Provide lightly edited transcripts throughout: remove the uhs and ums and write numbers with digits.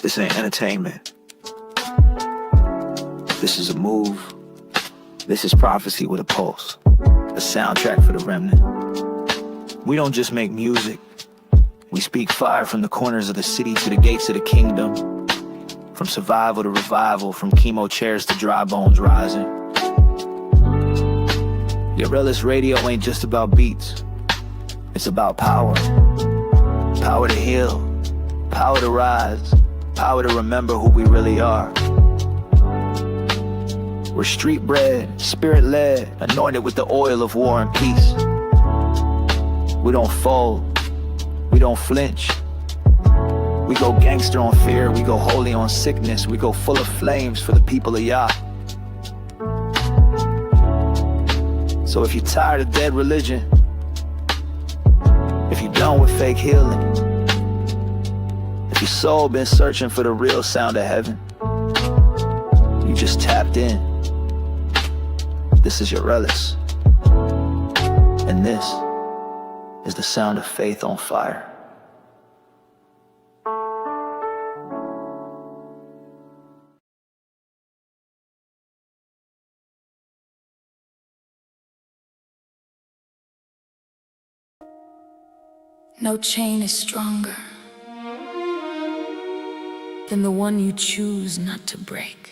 This ain't entertainment. This is a move. This is prophecy with a pulse. A soundtrack for the remnant. We don't just make music. We speak fire from the corners of the city to the gates of the kingdom. From survival to revival, from chemo chairs to dry bones rising. Gorillaz Radio ain't just about beats. It's about power. Power to heal. Power to rise. Power to remember who we really are. We're street bred, spirit led, anointed with the oil of war and peace. We don't fold. We don't flinch. We go gangster on fear. We go holy on sickness. We go full of flames for the people of Yah. So if you're tired of dead religion, if you're done with fake healing, if your soul been searching for the real sound of heaven, you just tapped in. This is Gorillaz, and this is the sound of faith on fire. No chain is stronger than the one you choose not to break.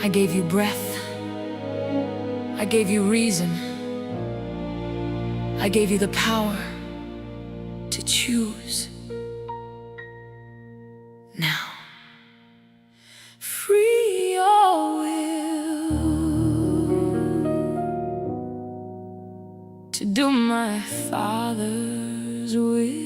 I gave you breath. I gave you reason. I gave you the power to choose. Now, free your will to do my Father's will.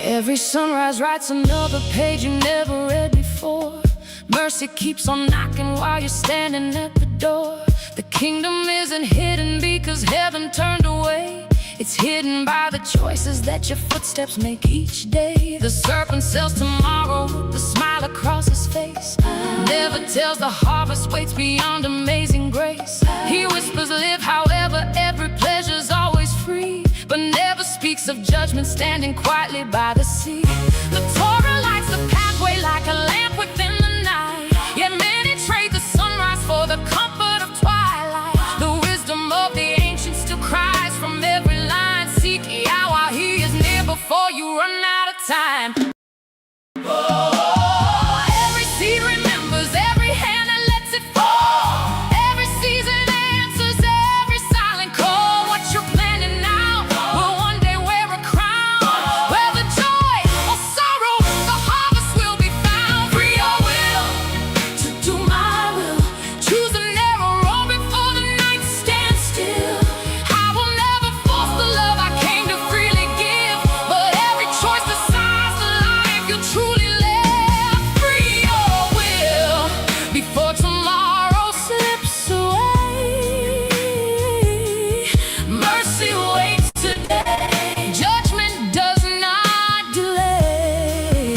Every sunrise writes another page you never read before. Mercy keeps on knocking while you're standing at the door. The kingdom isn't hidden because heaven turned away. It's hidden by the choices that your footsteps make each day. The serpent sells tomorrow with the smile across his face. Never tells the harvest waits beyond amazing grace. He whispers, live however, every pleasure's always free, but never speaks of judgment standing quietly by the sea. The Torah lights the pathway like a lamp within the night, yet many trade the sunrise for the comfort of twilight. The wisdom of the ancients still cries from every line. Seek Yah while he is near before you run out of time. Every seed remembers, every hand that lets it fall. Every season answers every silent call. What you're planning now will one day wear a crown. Where the joy or sorrow, the harvest will be found. Free your will to do my will. Choose the narrow road before the night stands still. I will never force the love I came to freely give, but every choice decides the life you truly live. Free your will before tomorrow slips away. Mercy waits today. Judgment does not delay.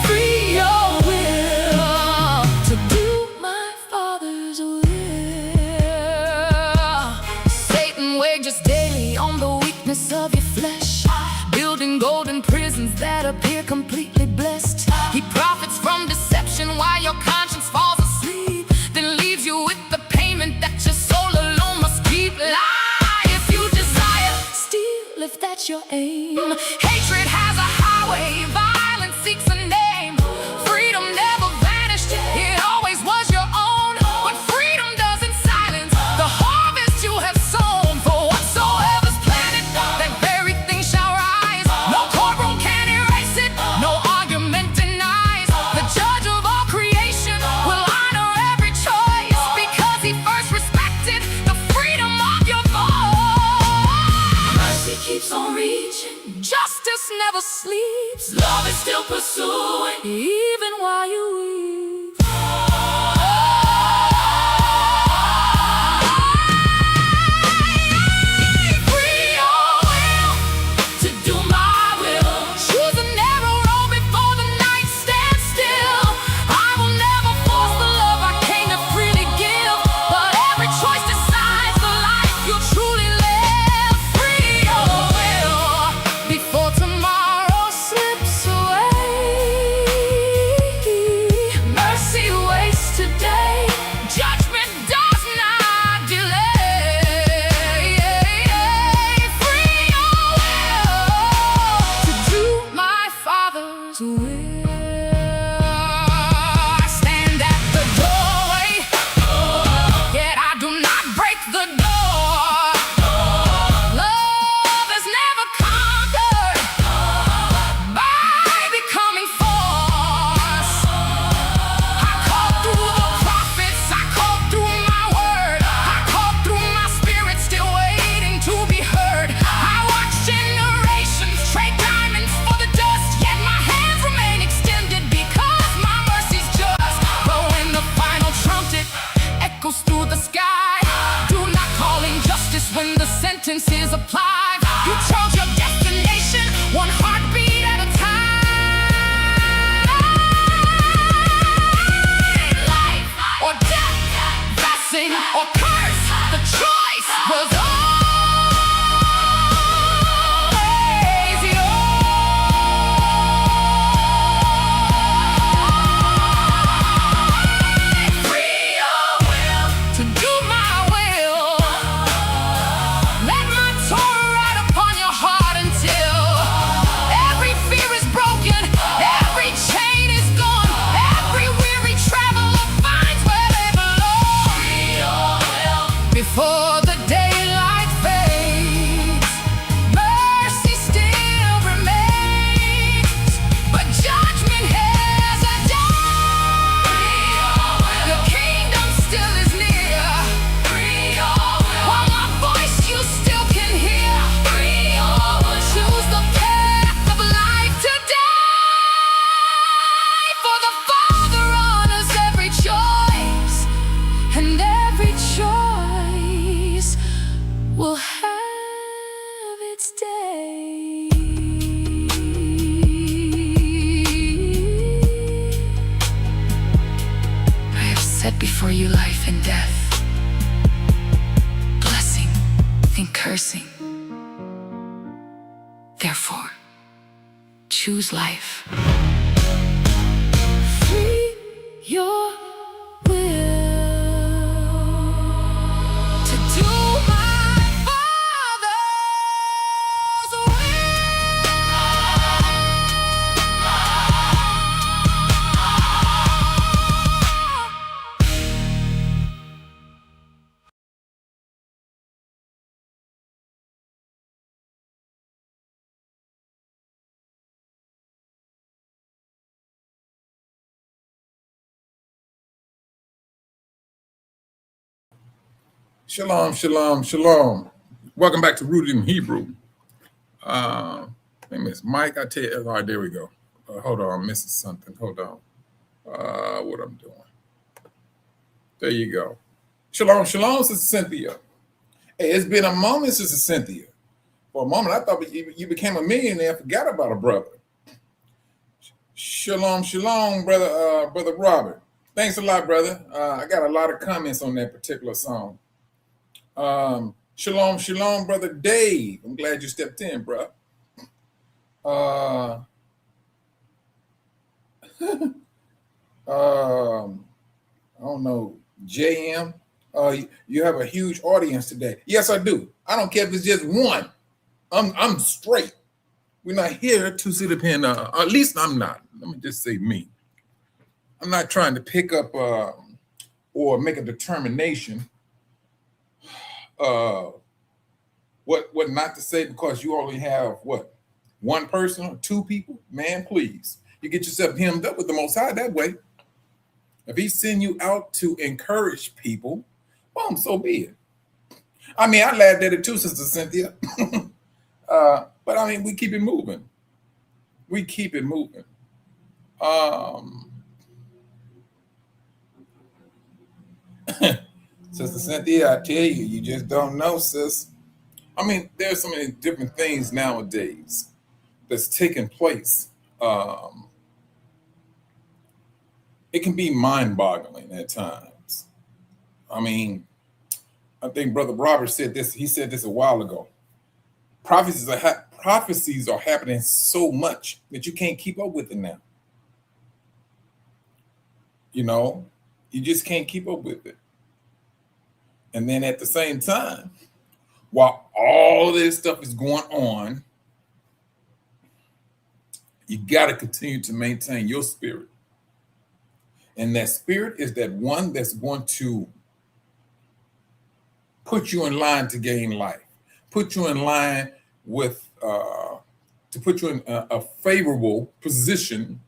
Free your will to do my Father's will. Satan wages daily on the weakness of your flesh, building golden prisons that appear completely blessed. He profits from deception while your conscience falls asleep, then leaves you with the payment that your soul alone must keep. Lie if you desire, steal if that's your aim. Hatred has a highway, violence seeks a name. Freedom never vanished, it always was your own. But freedom doesn't silence the harvest you have sown. For whatsoever's planted, that very thing shall rise. No courtroom can erase it, no argument denies. The judge of all creation will honor every choice, because he first respected the freedom of your voice. Mercy keeps on reaching, justice never sleeps. Love is still pursuing, even while you weep. sparkles through the sky. Do not call injustice when the sentence is applied. You chose your destination, one heartbeat at a time. Life or death, blessing or curse, the choice was always yours. Free your will to do my will. Let my Torah ride upon your heart until every fear is broken, every chain is gone, every weary traveler finds where they belong. Free your will before the daylight fades. Mercy still remains, but judgment has a day. The kingdom still is near. While my voice you still can hear. Choose the path of life today. For the Father honors every choice, and every choice will have its day. I have set before you life and death, blessing and cursing. Therefore, choose life. Free your will to do my Father's Shalom, shalom, shalom. Welcome back to Rooted in Hebrew. Name is Mike. I tell you, all right, there we go. Hold on, I'm missing something. Hold on. What I'm doing. There you go. Shalom, shalom, Sister Cynthia. Hey, it's been a moment, Sister Cynthia. For a moment, I thought you became a millionaire, forgot about a brother. Shalom, shalom, brother Robert. Thanks a lot, brother. I got a lot of comments on that particular song. Shalom, shalom, brother Dave. I'm glad you stepped in, bro. I don't know, JM. You have a huge audience today. Yes, I do. I don't care if it's just one. I'm straight. We're not here to sit up here and, at least I'm not. Let me just say me. I'm not trying to pick up or make a determination what not to say because you only have what, one person or two people. Man, please, you get yourself hemmed up with the Most High that way. If He send you out to encourage people, boom, so be it. I mean, I laughed at it too, Sister Cynthia. But I mean, we keep it moving. We keep it moving. Sister Cynthia, I tell you, you just don't know, sis. I mean, there's so many different things nowadays that's taking place. It can be mind-boggling at times. I mean, I think Brother Robert said this. He said this a while ago. Prophecies are happening so much that you can't keep up with it now. You know, you just can't keep up with it. And then at the same time, while all this stuff is going on, you got to continue to maintain your spirit. And that spirit is that one that's going to put you in line to gain life, put you in line with, to put you in a favorable position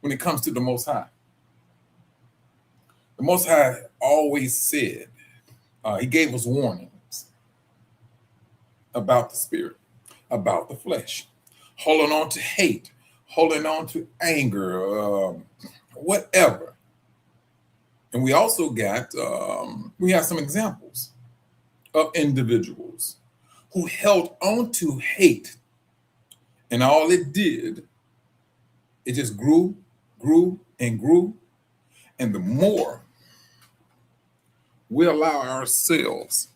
when it comes to the Most High. The Most High always said, He gave us warnings about the spirit, about the flesh, holding on to hate, holding on to anger, whatever. And we also got, we have some examples of individuals who held on to hate. And all it did, it just grew, grew, and grew. And the more we allow ourselves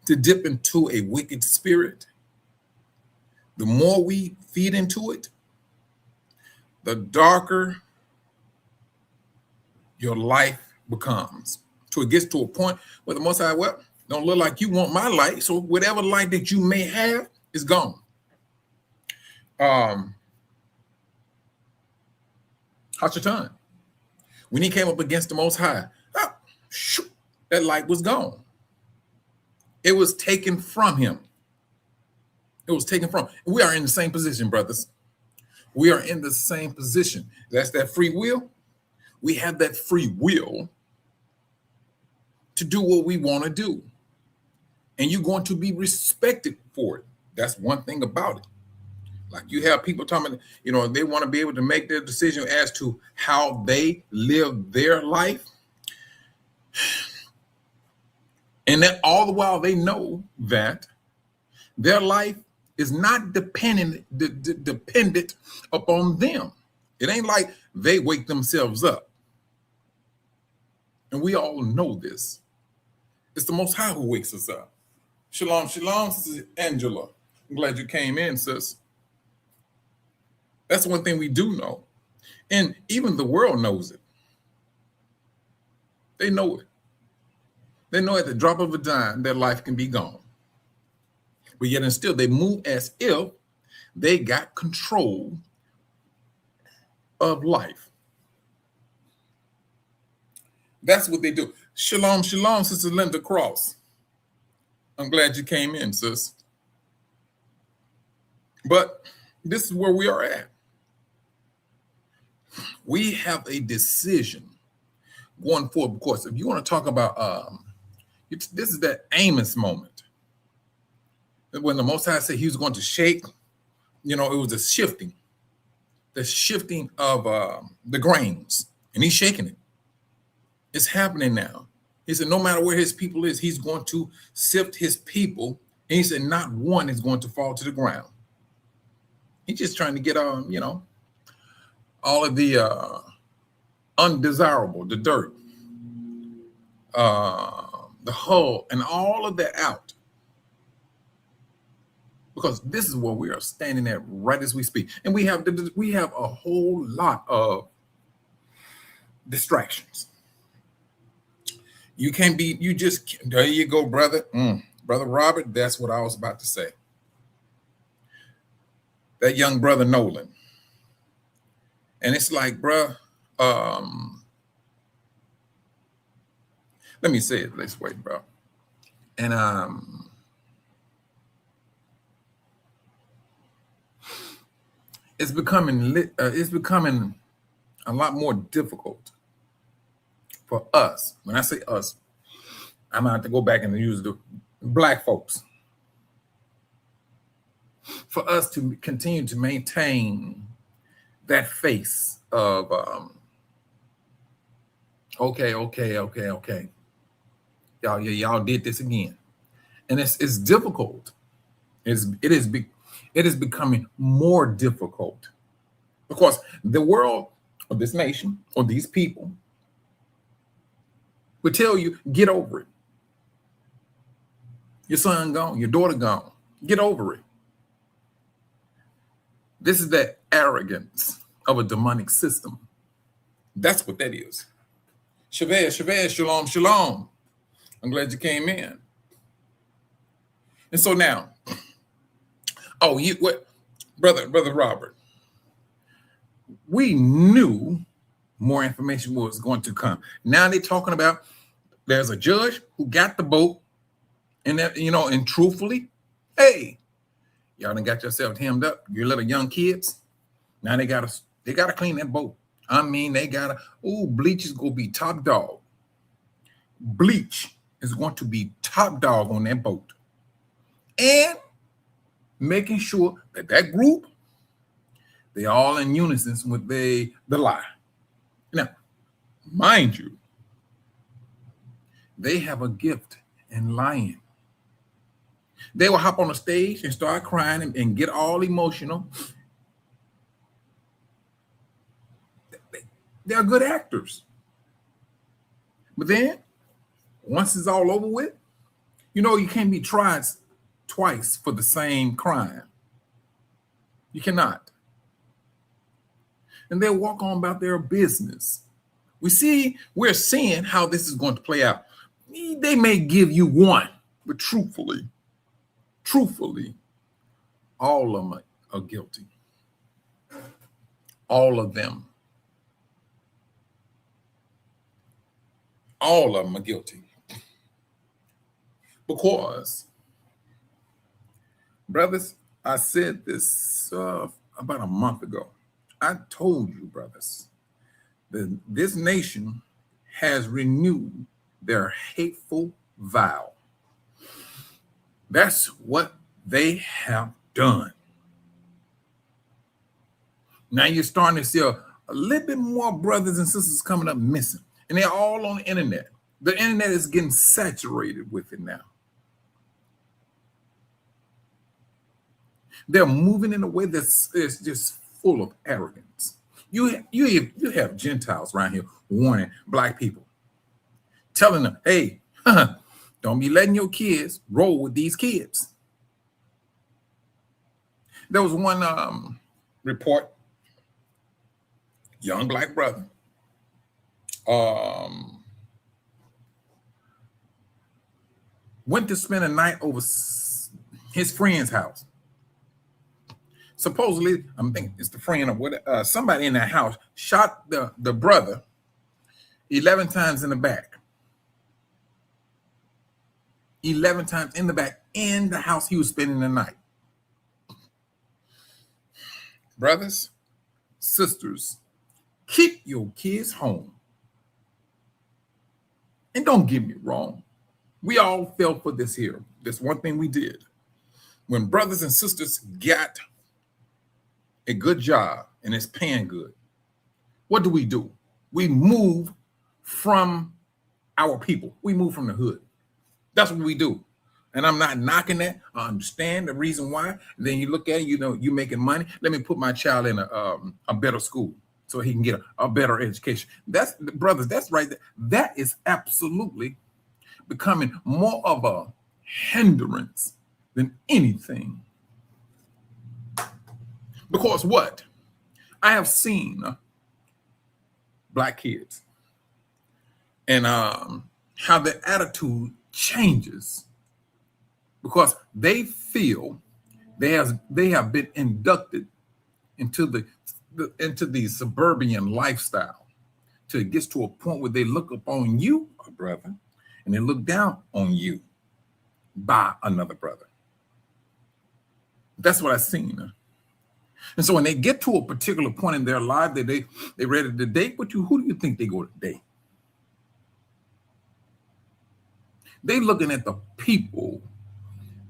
to dip into a wicked spirit, the more we feed into it, the darker your life becomes. So it gets to a point where the Most High, well, don't look like you want my light. So whatever light that you may have is gone. Hashatan, when he came up against the Most High, that light was gone. It was taken from him. It was taken from. We are in the same position, brothers. We are in the same position. That's that free will. We have that free will to do what we want to do. And you're going to be respected for it. That's one thing about it. Like you have people talking, they want to be able to make their decision as to how they live their life. And that all the while they know that their life is not dependent upon them. It ain't like they wake themselves up. And we all know this. It's the Most High who wakes us up. Shalom, shalom, Sister Angela. I'm glad you came in, sis. That's one thing we do know. And even the world knows it. They know it. They know at the drop of a dime their life can be gone. But yet and still they move as if they got control of life. That's what they do. Shalom, shalom, Sister Linda Cross. I'm glad you came in, sis. But this is where we are at. We have a decision going forward. Of course, if you want to talk about, this is that Amos moment. When the Most High said he was going to shake, it was a shifting. The shifting of the grains. And he's shaking it. It's happening now. He said, no matter where his people is, he's going to sift his people. And he said, not one is going to fall to the ground. He's just trying to get, all of the undesirable, the dirt, the hull, and all of that out. Because this is where we are standing at right as we speak. And we have a whole lot of distractions. You can't be, there you go, brother. Brother Robert, that's what I was about to say. That young brother Nolan. And it's like, bruh, let me say it this way, bro. And it's becoming a lot more difficult for us. When I say us, I'm gonna have to go back and use the black folks. For us to continue to maintain that face of okay. Y'all did this again. And it's difficult. It is becoming more difficult because the world or this nation or these people would tell you, get over it. Your son gone, your daughter gone. Get over it. This is that arrogance of a demonic system. That's what that is. Shavez, shalom, shalom. I'm glad you came in. And so now, brother Robert, we knew more information was going to come. Now they're talking about there's a judge who got the boat, and that, and truthfully, hey, y'all done got yourself hemmed up. You little young kids. Now they gotta clean that boat. I mean, bleach is gonna be top dog. Bleach is going to be top dog on that boat. And making sure that group, they all in unison with the lie. Now, Mind you, they have a gift in lying. They will hop on the stage and start crying and get all emotional. They're good actors. But then, once it's all over with, you know, you can't be tried twice for the same crime. You cannot. And they'll walk on about their business. We're seeing how this is going to play out. They may give you one, but truthfully, all of them are guilty. All of them. All of them are guilty. Because, brothers, I said this about a month ago. I told you, brothers, that this nation has renewed their hateful vow. That's what they have done. Now you're starting to see a little bit more brothers and sisters coming up missing. And they're all on the internet. The internet is getting saturated with it now. They're moving in a way that's just full of arrogance. You have Gentiles around here warning black people, telling them, hey, don't be letting your kids roll with these kids. There was one report, young black brother, went to spend a night over his friend's house. Supposedly, I'm thinking it's the friend or what, somebody in that house shot the brother 11 times in the back. 11 times in the back in the house he was spending the night. Brothers, sisters, keep your kids home. And don't get me wrong. We all fell for this here. This one thing we did. When brothers and sisters got a good job and it's paying good, what do? We move from our people. We move from the hood. That's what we do. And I'm not knocking that. I understand the reason why. Then you look at it, you know, you making money. Let me put my child in a better school so he can get a better education. That's, brothers, that's right. That is absolutely becoming more of a hindrance than anything. Because what? I have seen black kids and how their attitude changes because they feel they have been inducted into the suburban lifestyle till it gets to a point where they look upon you, a brother, and they look down on you by another brother. That's what I've seen. And so when they get to a particular point in their life that they ready to date with you, who do you think they go to date? They looking at the people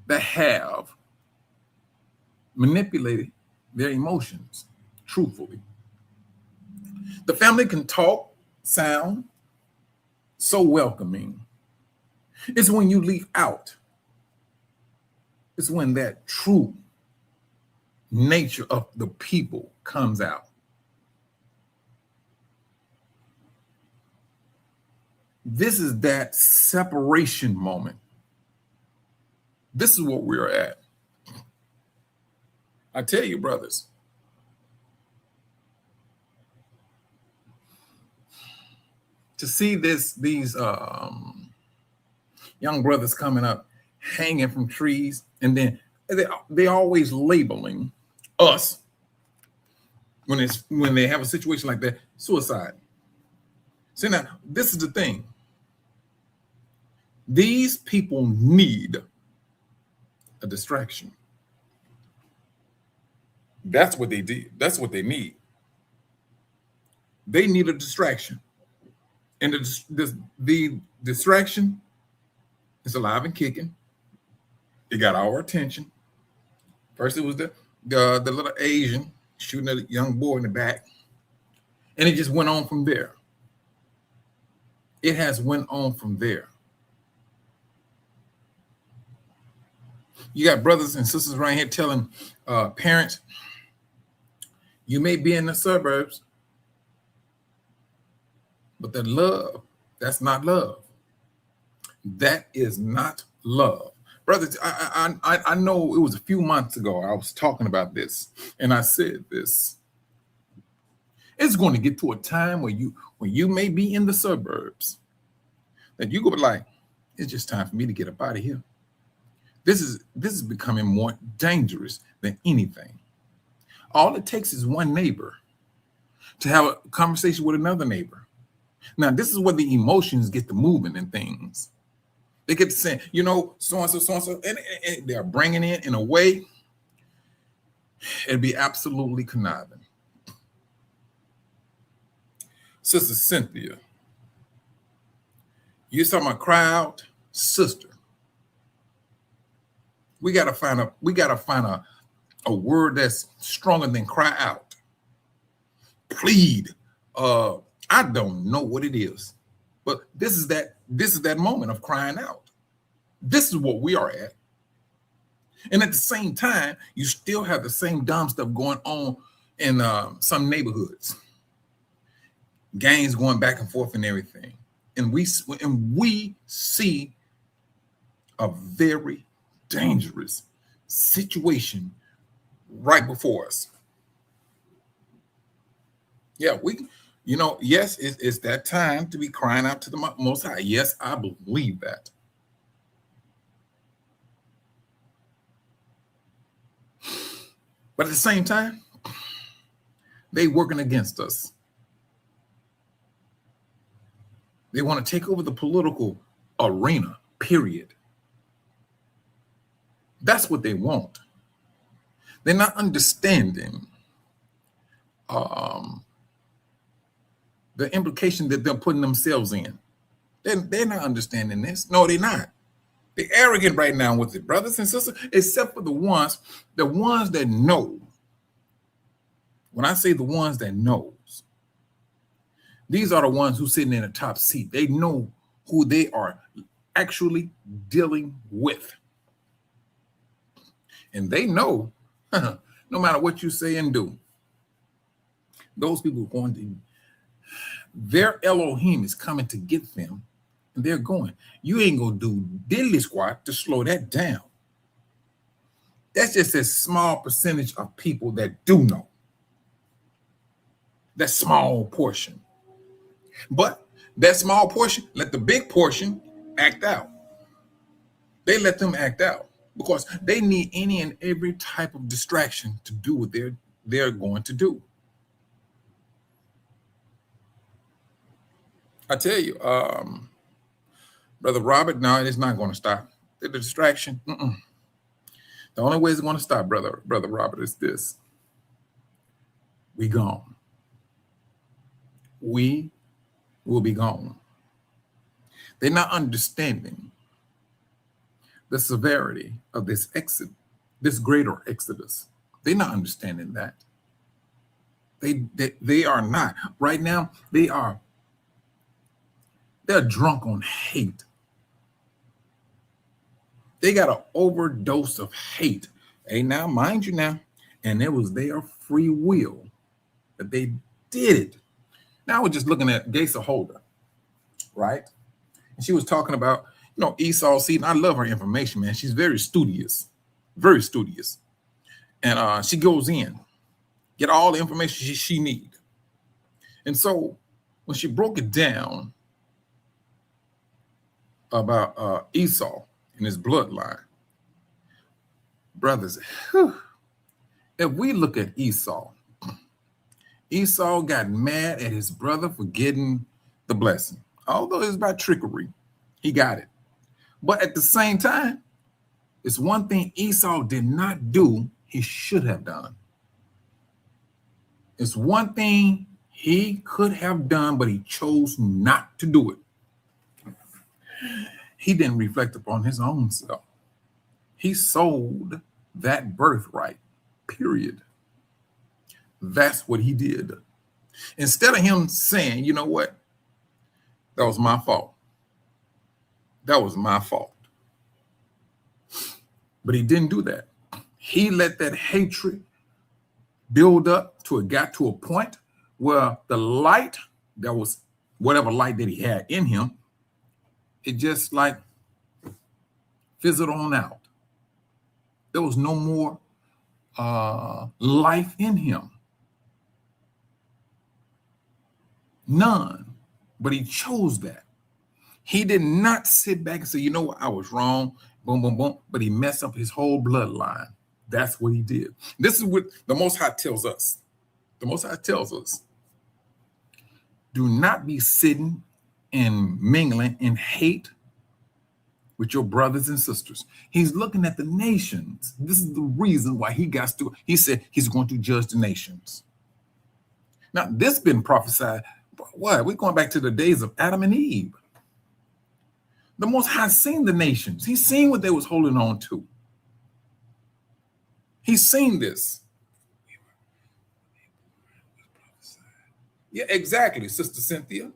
that have manipulated their emotions, truthfully. The family can talk, sound so welcoming. It's when you leave out. It's when that true nature of the people comes out. This is that separation moment. This is what we're at. I tell you, brothers, to see these young brothers coming up, hanging from trees, and then they always labeling us when they have a situation like that, suicide. See, now this is the thing. These people need a distraction. That's what they did. That's what they need. They need a distraction. And the distraction is alive and kicking. It got our attention. First, it was the little Asian shooting a young boy in the back. And it just went on from there. It has went on from there. You got brothers and sisters right here telling parents, you may be in the suburbs, but the love, that's not love. That is not love. Brothers, I know it was a few months ago I was talking about this, and I said this. It's going to get to a time where you may be in the suburbs, that you go be like, it's just time for me to get up out of here. This is becoming more dangerous than anything. All it takes is one neighbor to have a conversation with another neighbor. Now, this is where the emotions get the movement and things. They get to saying, so-and-so, and they're bringing it in a way, it'd be absolutely conniving. Sister Cynthia, you talking about cry out, sister. We gotta find a word that's stronger than cry out. Plead. I don't know what it is, but this is that moment of crying out. This is what we are at. And at the same time, you still have the same dumb stuff going on in some neighborhoods. Gangs going back and forth and everything. And we see a very dangerous situation right before us. Yeah, yes, it's that time to be crying out to the Most High. Yes, I believe that. But at the same time, they working against us. They want to take over the political arena, period. That's what they want. They're not understanding the implication that they're putting themselves in. They're not understanding this. No, they're not. They're arrogant right now with it, brothers and sisters, except for the ones that know. When I say the ones that knows, these are the ones who sitting in a top seat. They know who they are actually dealing with. And they know, no matter what you say and do, those people are going to, their Elohim is coming to get them, and they're going. You ain't going to do diddly squat to slow that down. That's just a small percentage of people that do know. That small portion. But that small portion, let the big portion act out. They let them act out because they need any and every type of distraction to do what they're going to do. I tell you, Brother Robert, no, it is not going to stop. The distraction, the only way it's going to stop, Brother Robert, is this. We gone. We will be gone. They're not understanding the severity of this exit, this greater exodus. They're not understanding that. They are not. Right now, they're drunk on hate. They got an overdose of hate. Hey, now, mind you now, and it was their free will that they did it. Now we're just looking at Gaisa Holder, right? And she was talking about, Esau seed. And I love her information, man. She's very studious, very studious. And she goes in, get all the information she needs. And so when she broke it down about Esau and his bloodline, brothers, if we look at Esau got mad at his brother for getting the blessing. Although it's by trickery, he got it. But at the same time, it's one thing Esau did not do, he should have done. It's one thing he could have done, but he chose not to do it. He didn't reflect upon his own self. He sold that birthright, period. That's what he did. Instead of him saying, you know what? That was my fault. That was my fault. But he didn't do that. He let that hatred build up till it got to a point where the light that was, whatever light that he had in him, it just like fizzled on out. There was no more life in him. None. But he chose that. He did not sit back and say, you know what, I was wrong, boom, boom, boom. But he messed up his whole bloodline. That's what he did. This is what the Most High tells us. The Most High tells us, do not be sitting and mingling in hate with your brothers and sisters. He's looking at the nations. This is the reason why he got to, he said he's going to judge the nations. Now, this been prophesied. What? We're going back to the days of Adam and Eve. The Most High seen the nations. He's seen what they was holding on to. He's seen this. Yeah, exactly, Sister Cynthia.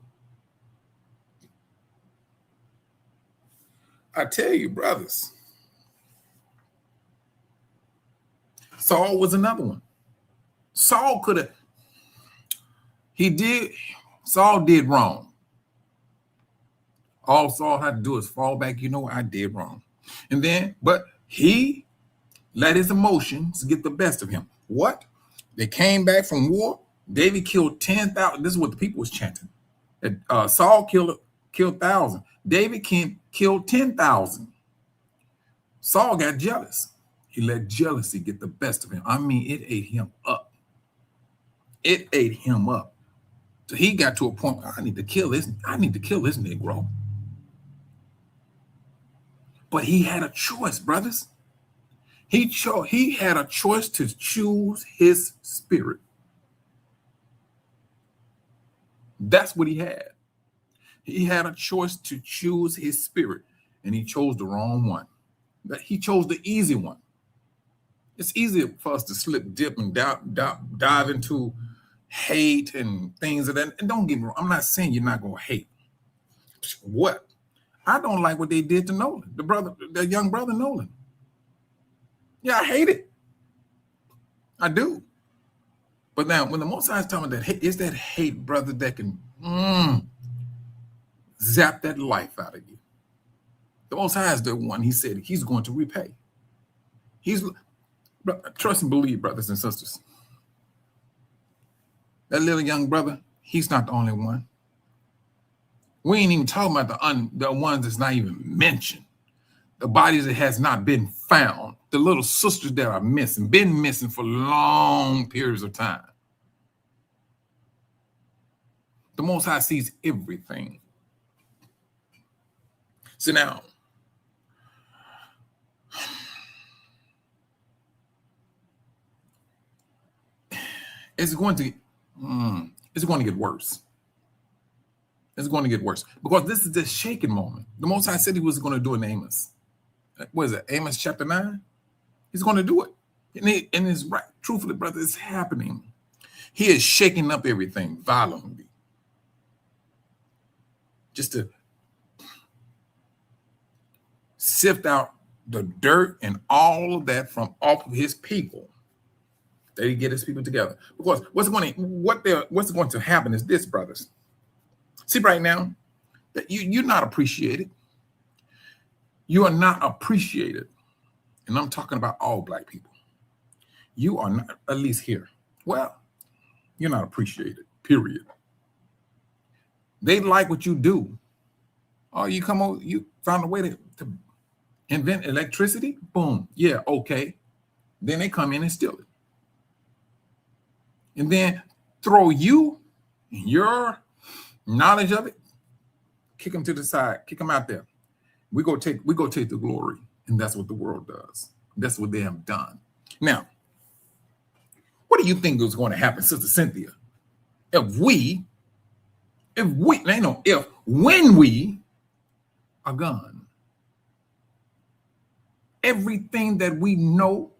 I tell you, brothers, Saul was another one. Saul could have, Saul did wrong. All Saul had to do is fall back, you know, I did wrong. And then, but he let his emotions get the best of him. What? They came back from war. David killed 10,000. This is what the people was chanting. Saul killed 1,000. David killed 10,000. Saul got jealous. He let jealousy get the best of him. I mean, it ate him up. It ate him up. So he got to a point, I need to kill this Negro. But he had a choice, brothers. He had a choice to choose his spirit. That's what he had. He had a choice to choose his spirit, and he chose the wrong one. He chose the easy one. It's easier for us to slip, dip, and dive into hate and things of that. And don't get me wrong, I'm not saying you're not going to hate. What? I don't like what they did to Nolan, the young brother Nolan. Yeah, I hate it. I do. But now, when the Most High is talking about that hate, it's that hate, brother, that can zap that life out of you. The Most High is the one, he said, he's going to repay. Trust and believe, brothers and sisters. That little young brother, he's not the only one. We ain't even talking about the ones that's not even mentioned. The bodies that has not been found. The little sisters that are missing, been missing for long periods of time. The Most High sees everything. So now, it's going to get worse. It's going to get worse because this is the shaking moment. The Most High said he was going to do it in Amos. What is it? Amos chapter 9? He's going to do it. And it's right. Truthfully, brother, it's happening. He is shaking up everything violently. Just to sift out the dirt and all of that from off of his people. That he get his people together. Because what's going to happen is this, brothers. See, right now, that you're not appreciated. You are not appreciated. And I'm talking about all black people. You are not, at least here. Well, you're not appreciated, period. They like what you do. Oh, you come over, you found a way to invent electricity? Boom. Yeah, okay. Then they come in and steal it. And then throw you and your knowledge of it, kick them to the side, kick them out there. We go take the glory. And that's what the world does. That's what they have done. Now, what do you think is going to happen, Sister Cynthia? When we are gone, everything that we know,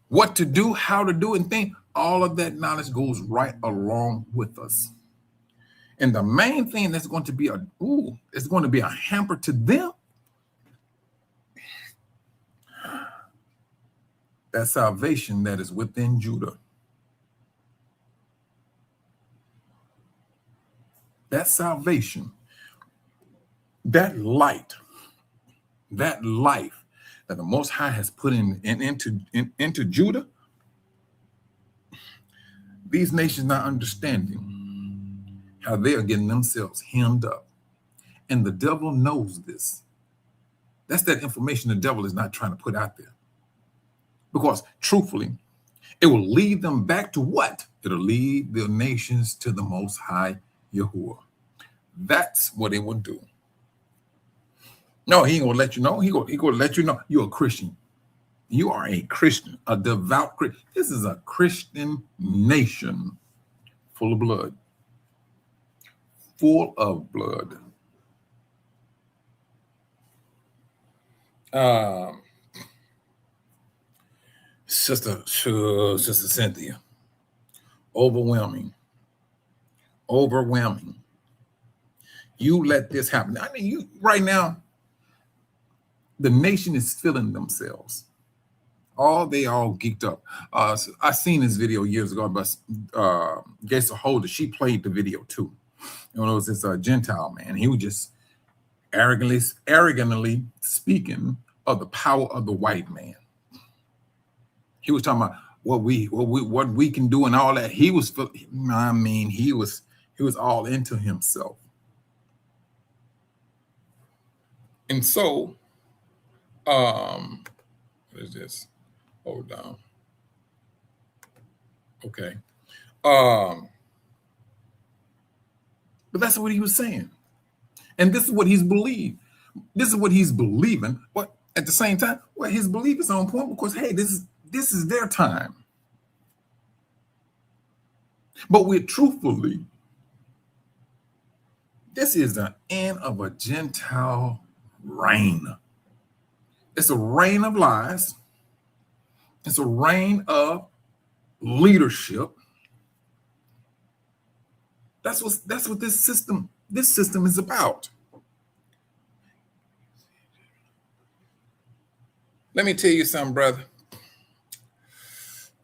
what to do, how to do, and think, all of that knowledge goes right along with us. And the main thing that's going to be it's going to be a hamper to them. That salvation that is within Judah. That salvation, that light, that life that the Most High has put into Judah, these nations not understanding how they are getting themselves hemmed up. And the devil knows this. That's that information the devil is not trying to put out there. Because truthfully, it will lead them back to what? It'll lead the nations to the Most High Yahuwah. That's what it will do. No, he ain't gonna let you know. He gonna let you know you're a Christian. You are a Christian, a devout Christian. This is a Christian nation full of blood. Full of blood. Sister Cynthia, overwhelming. You let this happen. I mean, you right now, the nation is feeling themselves. They all geeked up. I seen this video years ago, but Gates Holder, she played the video too. You know, it was this Gentile man. He was just arrogantly speaking of the power of the white man. He was talking about what we can do and all that. He was all into himself. And so, what is this? Hold down. Okay. But that's what he was saying. And this is what he's believed. This is what he's believing. But at the same time, well, his belief is on point because, hey, this is their time. But we're truthfully, this is the end of a Gentile reign. It's a reign of lies. It's a reign of leadership. That's what this system is about. Let me tell you something, brother.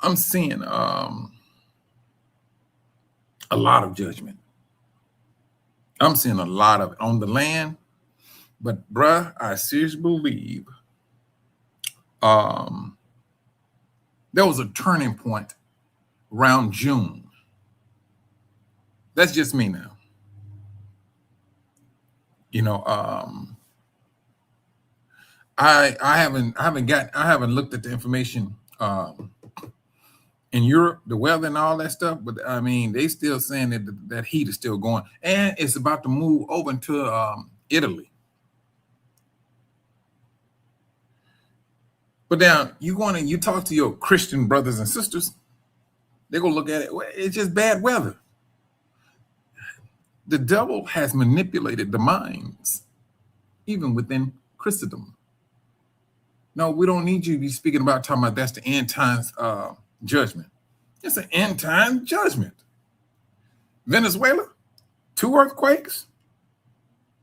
I'm seeing a lot of judgment. I'm seeing a lot of it on the land. But, bruh, I seriously believe there was a turning point around June. That's just me now. You know, I haven't looked at the information in Europe, the weather and all that stuff, but I mean, they still saying that heat is still going, and it's about to move over into Italy. But now you talk to your Christian brothers and sisters, they're gonna look at it. Well, it's just bad weather. The devil has manipulated the minds, even within Christendom. No, we don't need you to be talking about that's the end times judgment. It's an end time judgment. Venezuela, 2 earthquakes,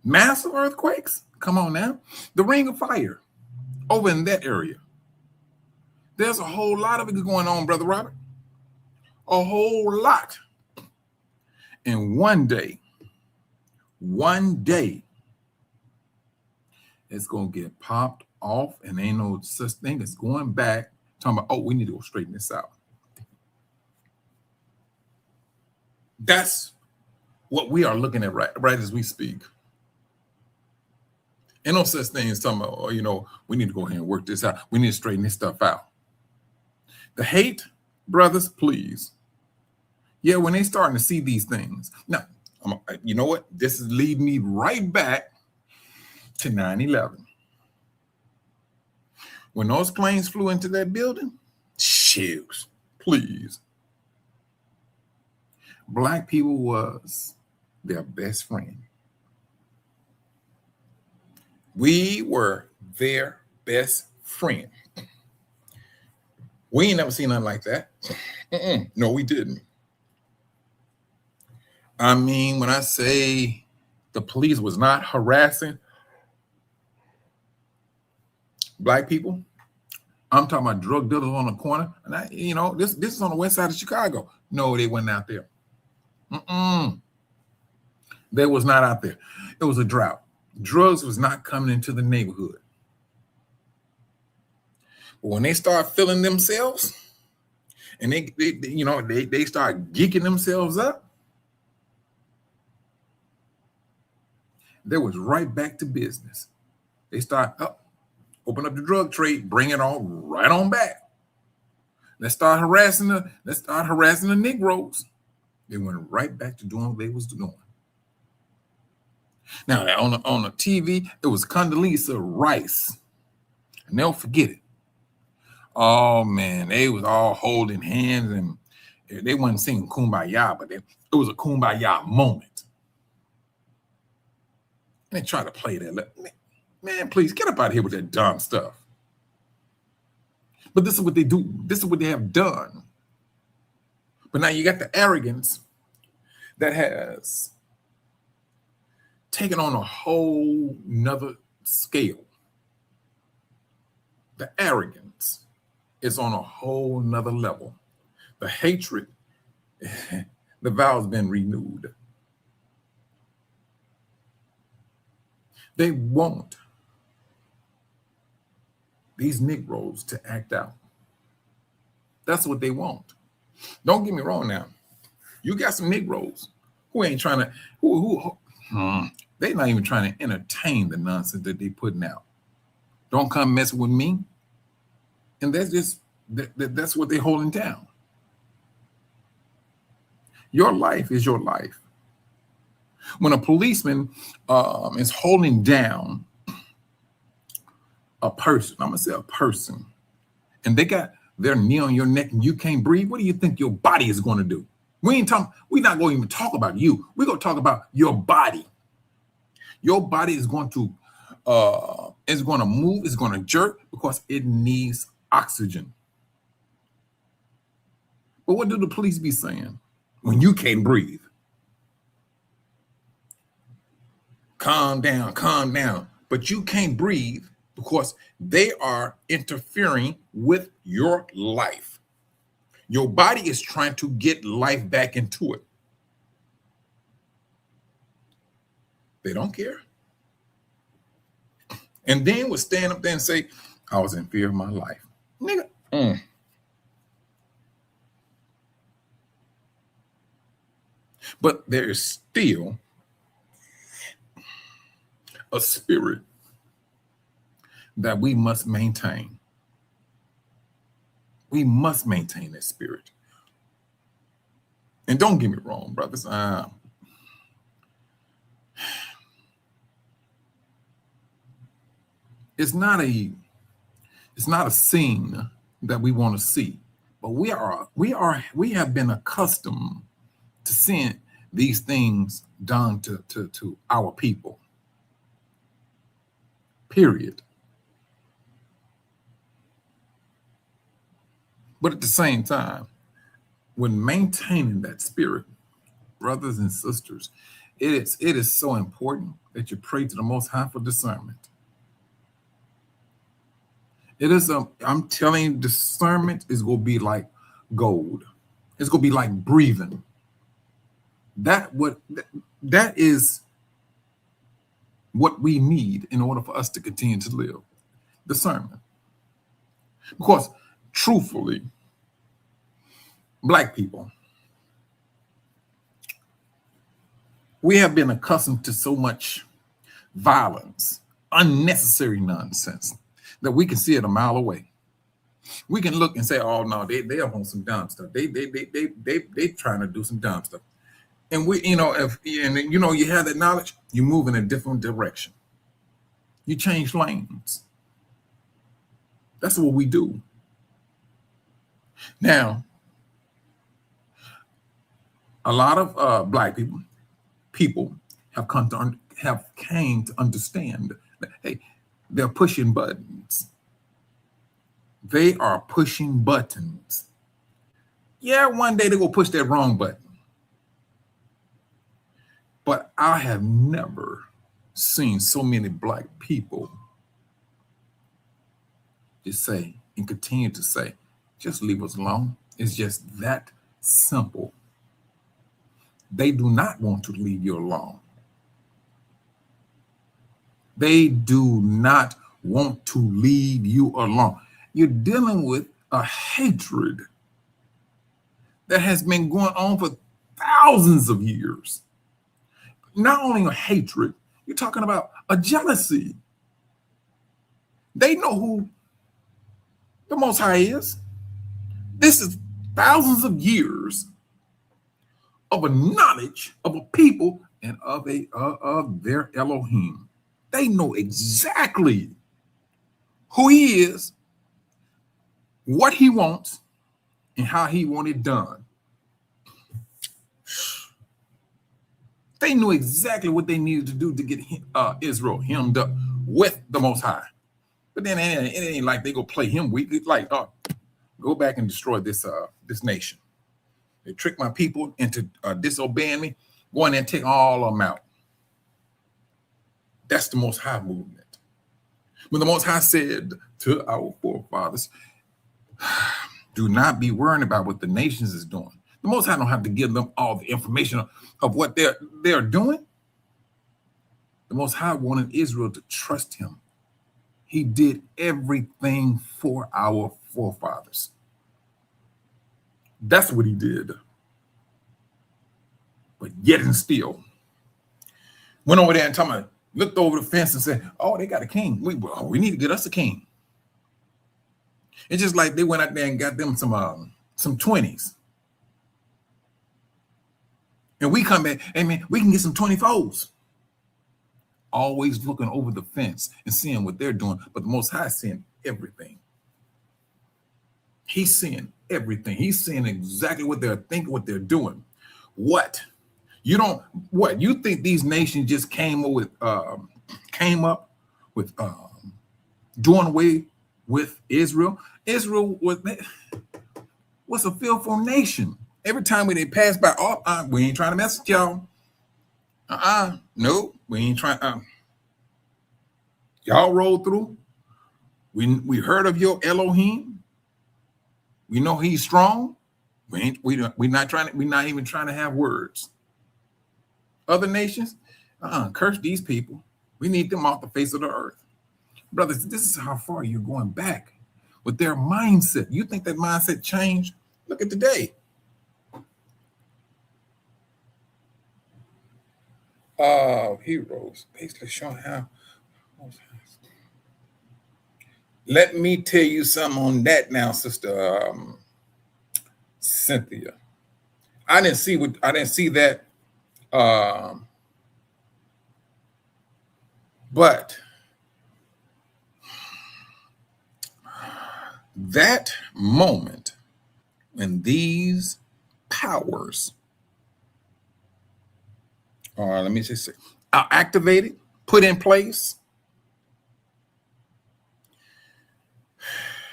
massive earthquakes. Come on now. The Ring of Fire over in that area. There's a whole lot of it going on, Brother Robert. A whole lot. And one day, it's going to get popped off, and ain't no such thing as going back, talking about, oh, we need to go straighten this out. That's what we are looking at right as we speak. Ain't no such thing as talking about, oh, you know, we need to go ahead and work this out. We need to straighten this stuff out. The hate, brothers, please. Yeah, when they starting to see these things. Now, you know what? This is leading me right back to 9/11. When those planes flew into that building, shoot, please. Black people was their best friend. We were their best friend. We ain't never seen nothing like that. No, we didn't. I mean, when I say the police was not harassing black people, I'm talking about drug dealers on the corner. And this is on the west side of Chicago. No, they weren't out there. They was not out there. It was a drought. Drugs was not coming into the neighborhood. But when they start feeling themselves, and they start geeking themselves up, they was right back to business. They start open up the drug trade, bring it all right on back. Let's start harassing the Negroes. They went right back to doing what they was doing. Now on the TV, it was Condoleezza Rice. And they'll forget it. Oh man, they was all holding hands and they wasn't singing Kumbaya, but it was a Kumbaya moment. And they try to play that. Man, please get up out of here with that dumb stuff. But this is what they do. This is what they have done. But now you got the arrogance that has taken on a whole nother scale. The arrogance is on a whole nother level. The hatred, the vow's been renewed. They want these Negroes to act out. That's what they want. Don't get me wrong now. You got some Negroes who ain't trying to, they're not even trying to entertain the nonsense that they putting out. Don't come mess with me. And that's what they're holding down. Your life is your life. When a policeman is holding down a person, I'm gonna say a person, and they got their knee on your neck and you can't breathe, what do you think your body is going to do? We're not going to even talk about you. We're going to talk about your body. Your body is going to move, it's going to jerk because it needs oxygen. But what do the police be saying when you can't breathe? Calm down. But you can't breathe because they are interfering with your life. Your body is trying to get life back into it. They don't care. And then would stand up there and say, I was in fear of my life. Nigga. But there is still a spirit that we must maintain. We must maintain that spirit. And don't get me wrong, brothers. It's not a scene that we want to see, but we have been accustomed to seeing these things done to our people. Period. But at the same time, when maintaining that spirit, brothers and sisters, it is so important that you pray to the Most High for discernment. I'm telling you, discernment is going to be like gold. It's going to be like breathing. That is what we need in order for us to continue to live. Discernment. Because truthfully, Black people, we have been accustomed to so much violence, unnecessary nonsense, that we can see it a mile away. We can look and say, "Oh no, they are on some dumb stuff. They trying to do some dumb stuff." And you have that knowledge, you move in a different direction. You change lanes. That's what we do. Now, a lot of Black people have came to understand that, hey, they're pushing buttons. They are pushing buttons. Yeah, one day they're going to push that wrong button. But I have never seen so many black people just say and continue to say, just leave us alone. It's just that simple. They do not want to leave you alone. They do not want to leave you alone. You're dealing with a hatred that has been going on for thousands of years. Not only a hatred, you're talking about a jealousy. They know who the Most High is. This is thousands of years of a knowledge of a people and of their Elohim. They know exactly who he is, what he wants, and how he wants it done. They knew exactly what they needed to do to get Israel hemmed up with the Most High. But then it ain't like they go play him weak. It's like, go back and destroy this nation. They trick my people into disobeying me. Go in there and take all of them out. That's the Most High movement. When the Most High said to our forefathers, do not be worried about what the nations is doing. The Most High don't have to give them all the information of what they're doing. The Most High wanted Israel to trust him. He did everything for our forefathers. That's what he did. But yet and still, went over there and looked over the fence and said, oh, they got a king. We need to get us a king. It's just like they went out there and got them some 20s. And we come back, hey man, we can get some 24s. Always looking over the fence and seeing what they're doing. But the Most High is seeing everything. He's seeing everything. He's seeing exactly what they're thinking, what they're doing. What? You think these nations just came up with doing away with Israel? Israel was a fearful nation. Every time when they pass by, we ain't trying to mess with y'all. No, we ain't trying. Y'all roll through. We heard of your Elohim. We know he's strong. We're not even trying to have words. Other nations, curse these people. We need them off the face of the earth. Brothers, this is how far you're going back with their mindset. You think that mindset changed? Look at today. Heroes, basically showing how. Let me tell you something on that now, Sister Cynthia. I didn't see that. But that moment when these powers are, are activated, put in place.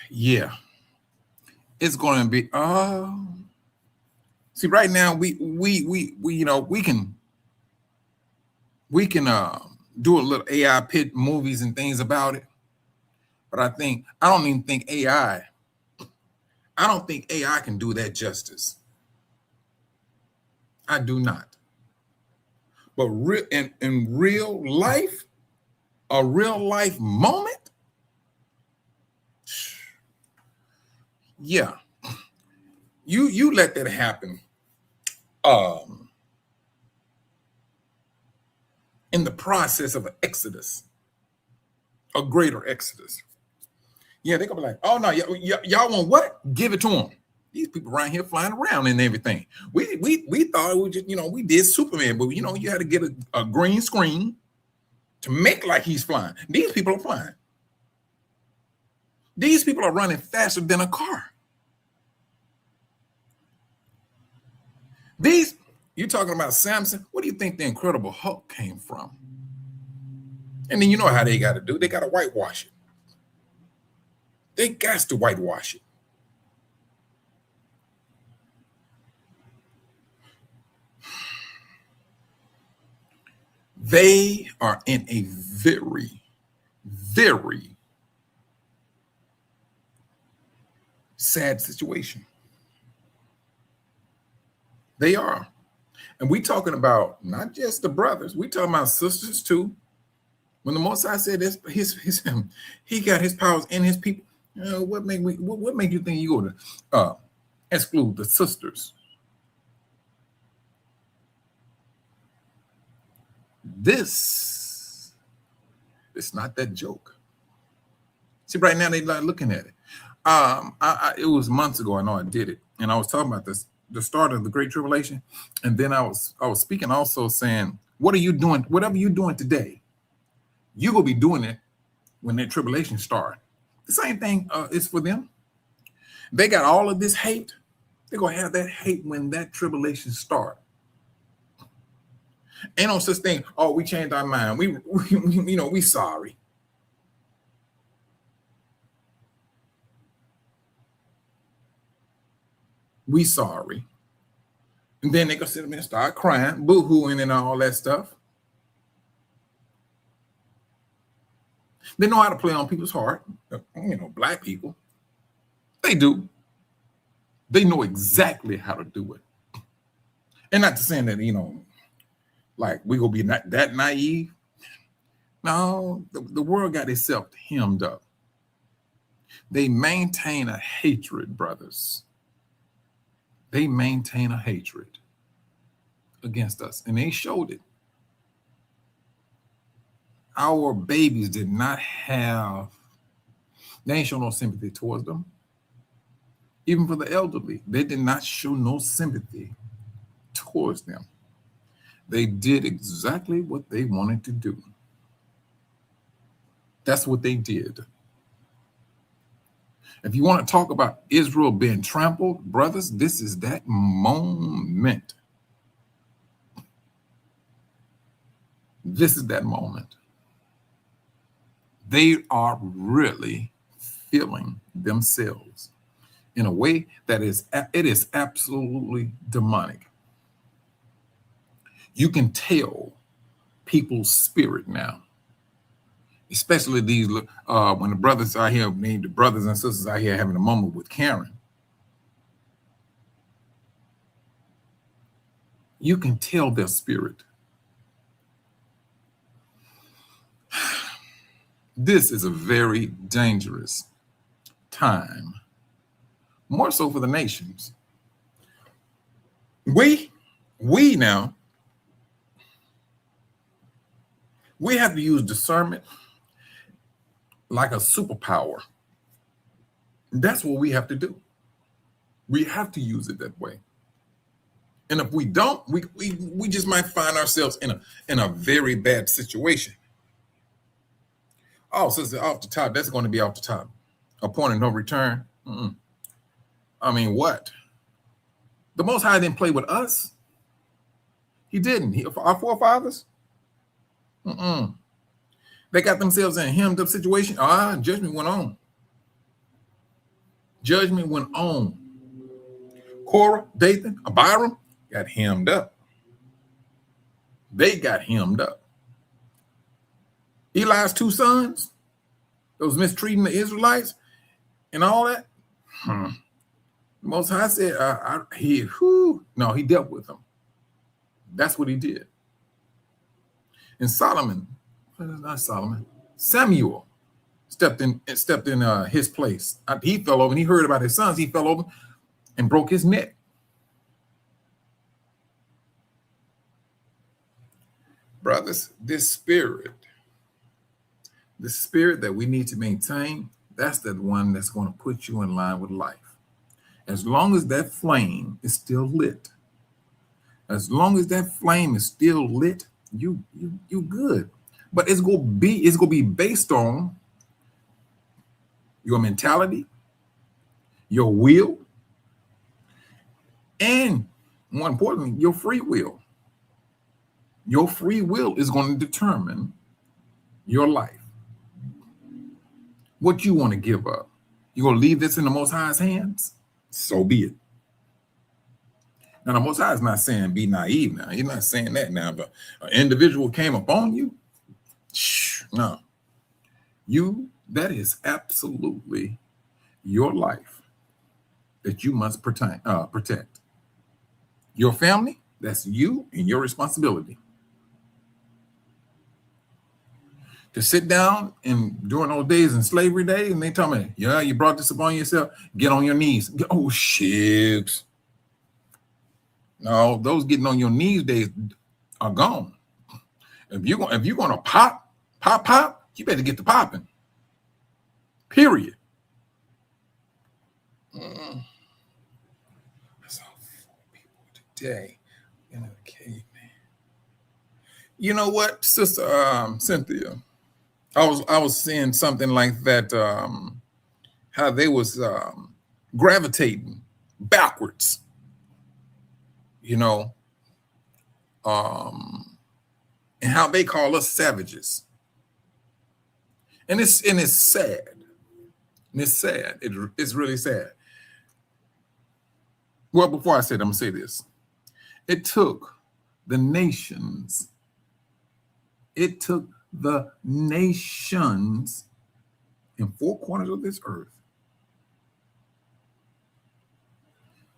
Yeah, it's going to be. See, right now we can do a little AI pit movies and things about it, but I don't even think AI. I don't think AI can do that justice. I do not. But in real life, a real life moment, yeah, you let that happen. In the process of an exodus, a greater exodus. Yeah, they're gonna be like, oh no, y'all want what? Give it to them. These people around here flying around and everything. We thought we just, we did Superman, but you had to get a green screen to make like he's flying. These people are flying. These people are running faster than a car. You're talking about Samson. What do you think the Incredible Hulk came from? And then you know how they got to do. They got to whitewash it. They got to whitewash it. They are in a very, very sad situation. They are. And we talking about not just the brothers, we talking about sisters too. When the Most High said this, he got his powers in his people. What make you think you go to exclude the sisters? This is not that joke. See, right now they like looking at it. It was months ago. I know I did it, and I was talking about this, the start of the Great Tribulation, and then I was speaking also saying, what are you doing? Whatever you're doing today, you gonna be doing it when that tribulation start. The same thing is for them. They got all of this hate. They're gonna have that hate when that tribulation start. Ain't no such thing. Oh, we changed our mind. We sorry. We sorry. And then they go sit up and start crying, boo-hooing and all that stuff. They know how to play on people's heart. Black people. They do. They know exactly how to do it. And not to say that, like we gonna be not that naive. No, the world got itself hemmed up. They maintain a hatred, brothers. They maintain a hatred against us, and they showed it. Our babies did not have, they ain't show no sympathy towards them. Even for the elderly, they did not show no sympathy towards them. They did exactly what they wanted to do. That's what they did. If you want to talk about Israel being trampled, brothers, this is that moment. This is that moment. They are really feeling themselves in a way that it is absolutely demonic. You can tell people's spirit now. Especially these, when the brothers out here, the brothers and sisters out here having a moment with Karen. You can tell their spirit. This is a very dangerous time, more so for the nations. We now, we have to use discernment like a superpower. That's what we have to do. We have to use it that way. And if we don't, we just might find ourselves in a very bad situation. Oh, so off the top, that's going to be off the top. A point of no return. I mean, what? The Most High didn't play with us. He didn't. Our forefathers. They got themselves in a hemmed up situation. Judgment went on. Judgment went on. Korah, Dathan, Abiram got hemmed up. They got hemmed up. Eli's two sons, those mistreating the Israelites and all that. The Most High said, he dealt with them. That's what he did. And Samuel stepped in his place. He fell over and he heard about his sons. He fell over and broke his neck. Brothers, this spirit that we need to maintain, that's the one that's going to put you in line with life. As long as that flame is still lit, you good. But it's gonna be based on your mentality, your will, and more importantly, your free will. Your free will is going to determine your life. What you want to give up. You're going to leave this in the Most High's hands? So be it. Now, the Most High is not saying be naive now. He's not saying that now, but an individual came upon you. No. That is absolutely your life that you must protect. Your family, that's you and your responsibility. To sit down and during those days in slavery days, and they tell me, yeah, you brought this upon yourself, get on your knees. Oh, shit. No, those getting on your knees days are gone. If you're gonna pop, you better get to popping. Period. I saw 4 people today in a caveman. You know what, Sister Cynthia? I was seeing something like that. How they was gravitating backwards. You know, and how they call us savages. And it's sad. And it's sad. It's really sad. Well, before I say it, I'm gonna say this. It took the nations. It took the nations in 4 corners of this earth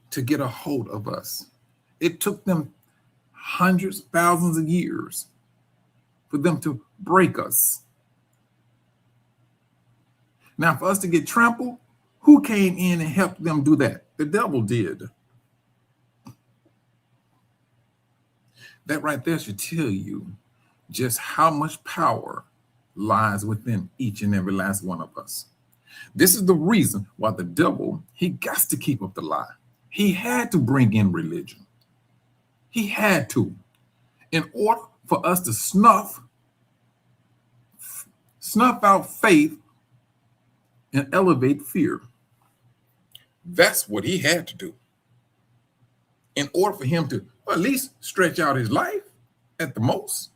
to get a hold of us. It took them hundreds, thousands of years for them to break us. Now, for us to get trampled, who came in and helped them do that? The devil did. That right there should tell you just how much power lies within each and every last one of us. This is the reason why the devil, he got to keep up the lie. He had to bring in religion. He had to, in order for us to snuff out faith and elevate fear. That's what he had to do. In order for him to at least stretch out his life at the most.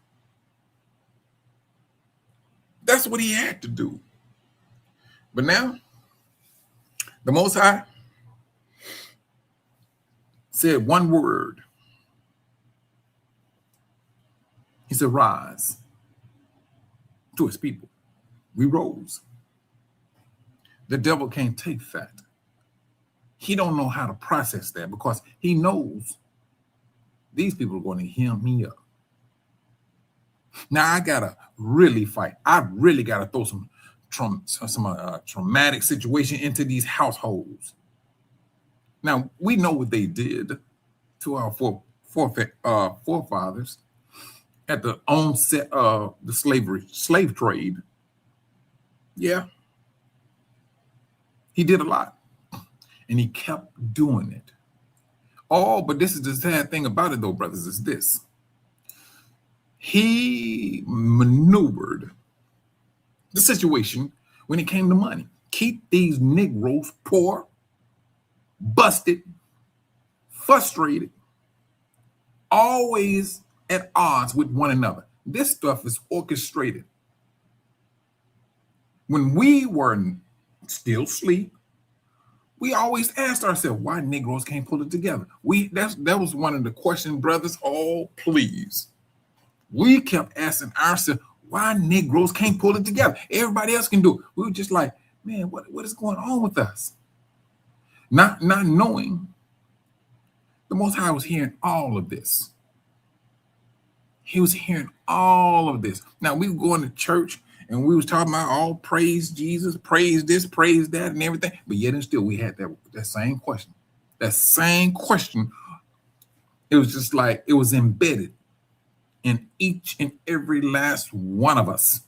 That's what he had to do. But now, the Most High said one word. He said, rise to his people. We rose. The devil can't take that. He don't know how to process that because he knows these people are going to hem me up. Now I gotta really fight. I really gotta throw some traumatic situation into these households. Now we know what they did to our forefathers at the onset of the slave trade. Yeah, he did a lot, and he kept doing it. Oh, but this is the sad thing about it, though, brothers, is this. He maneuvered the situation when it came to money. Keep these Negroes poor, busted, frustrated, always at odds with one another. This stuff is orchestrated. When we were still asleep, we always asked ourselves why Negroes can't pull it together. That was one of the questions, brothers. Oh, please. We kept asking ourselves why Negroes can't pull it together. Everybody else can do it. We were just like, man, what is going on with us? Not knowing the Most High was hearing all of this. He was hearing all of this. Now we were going to church and we was talking about all praise Jesus, praise this, praise that, and everything. But yet and still we had that same question. That same question. It was just like it was embedded in each and every last one of us.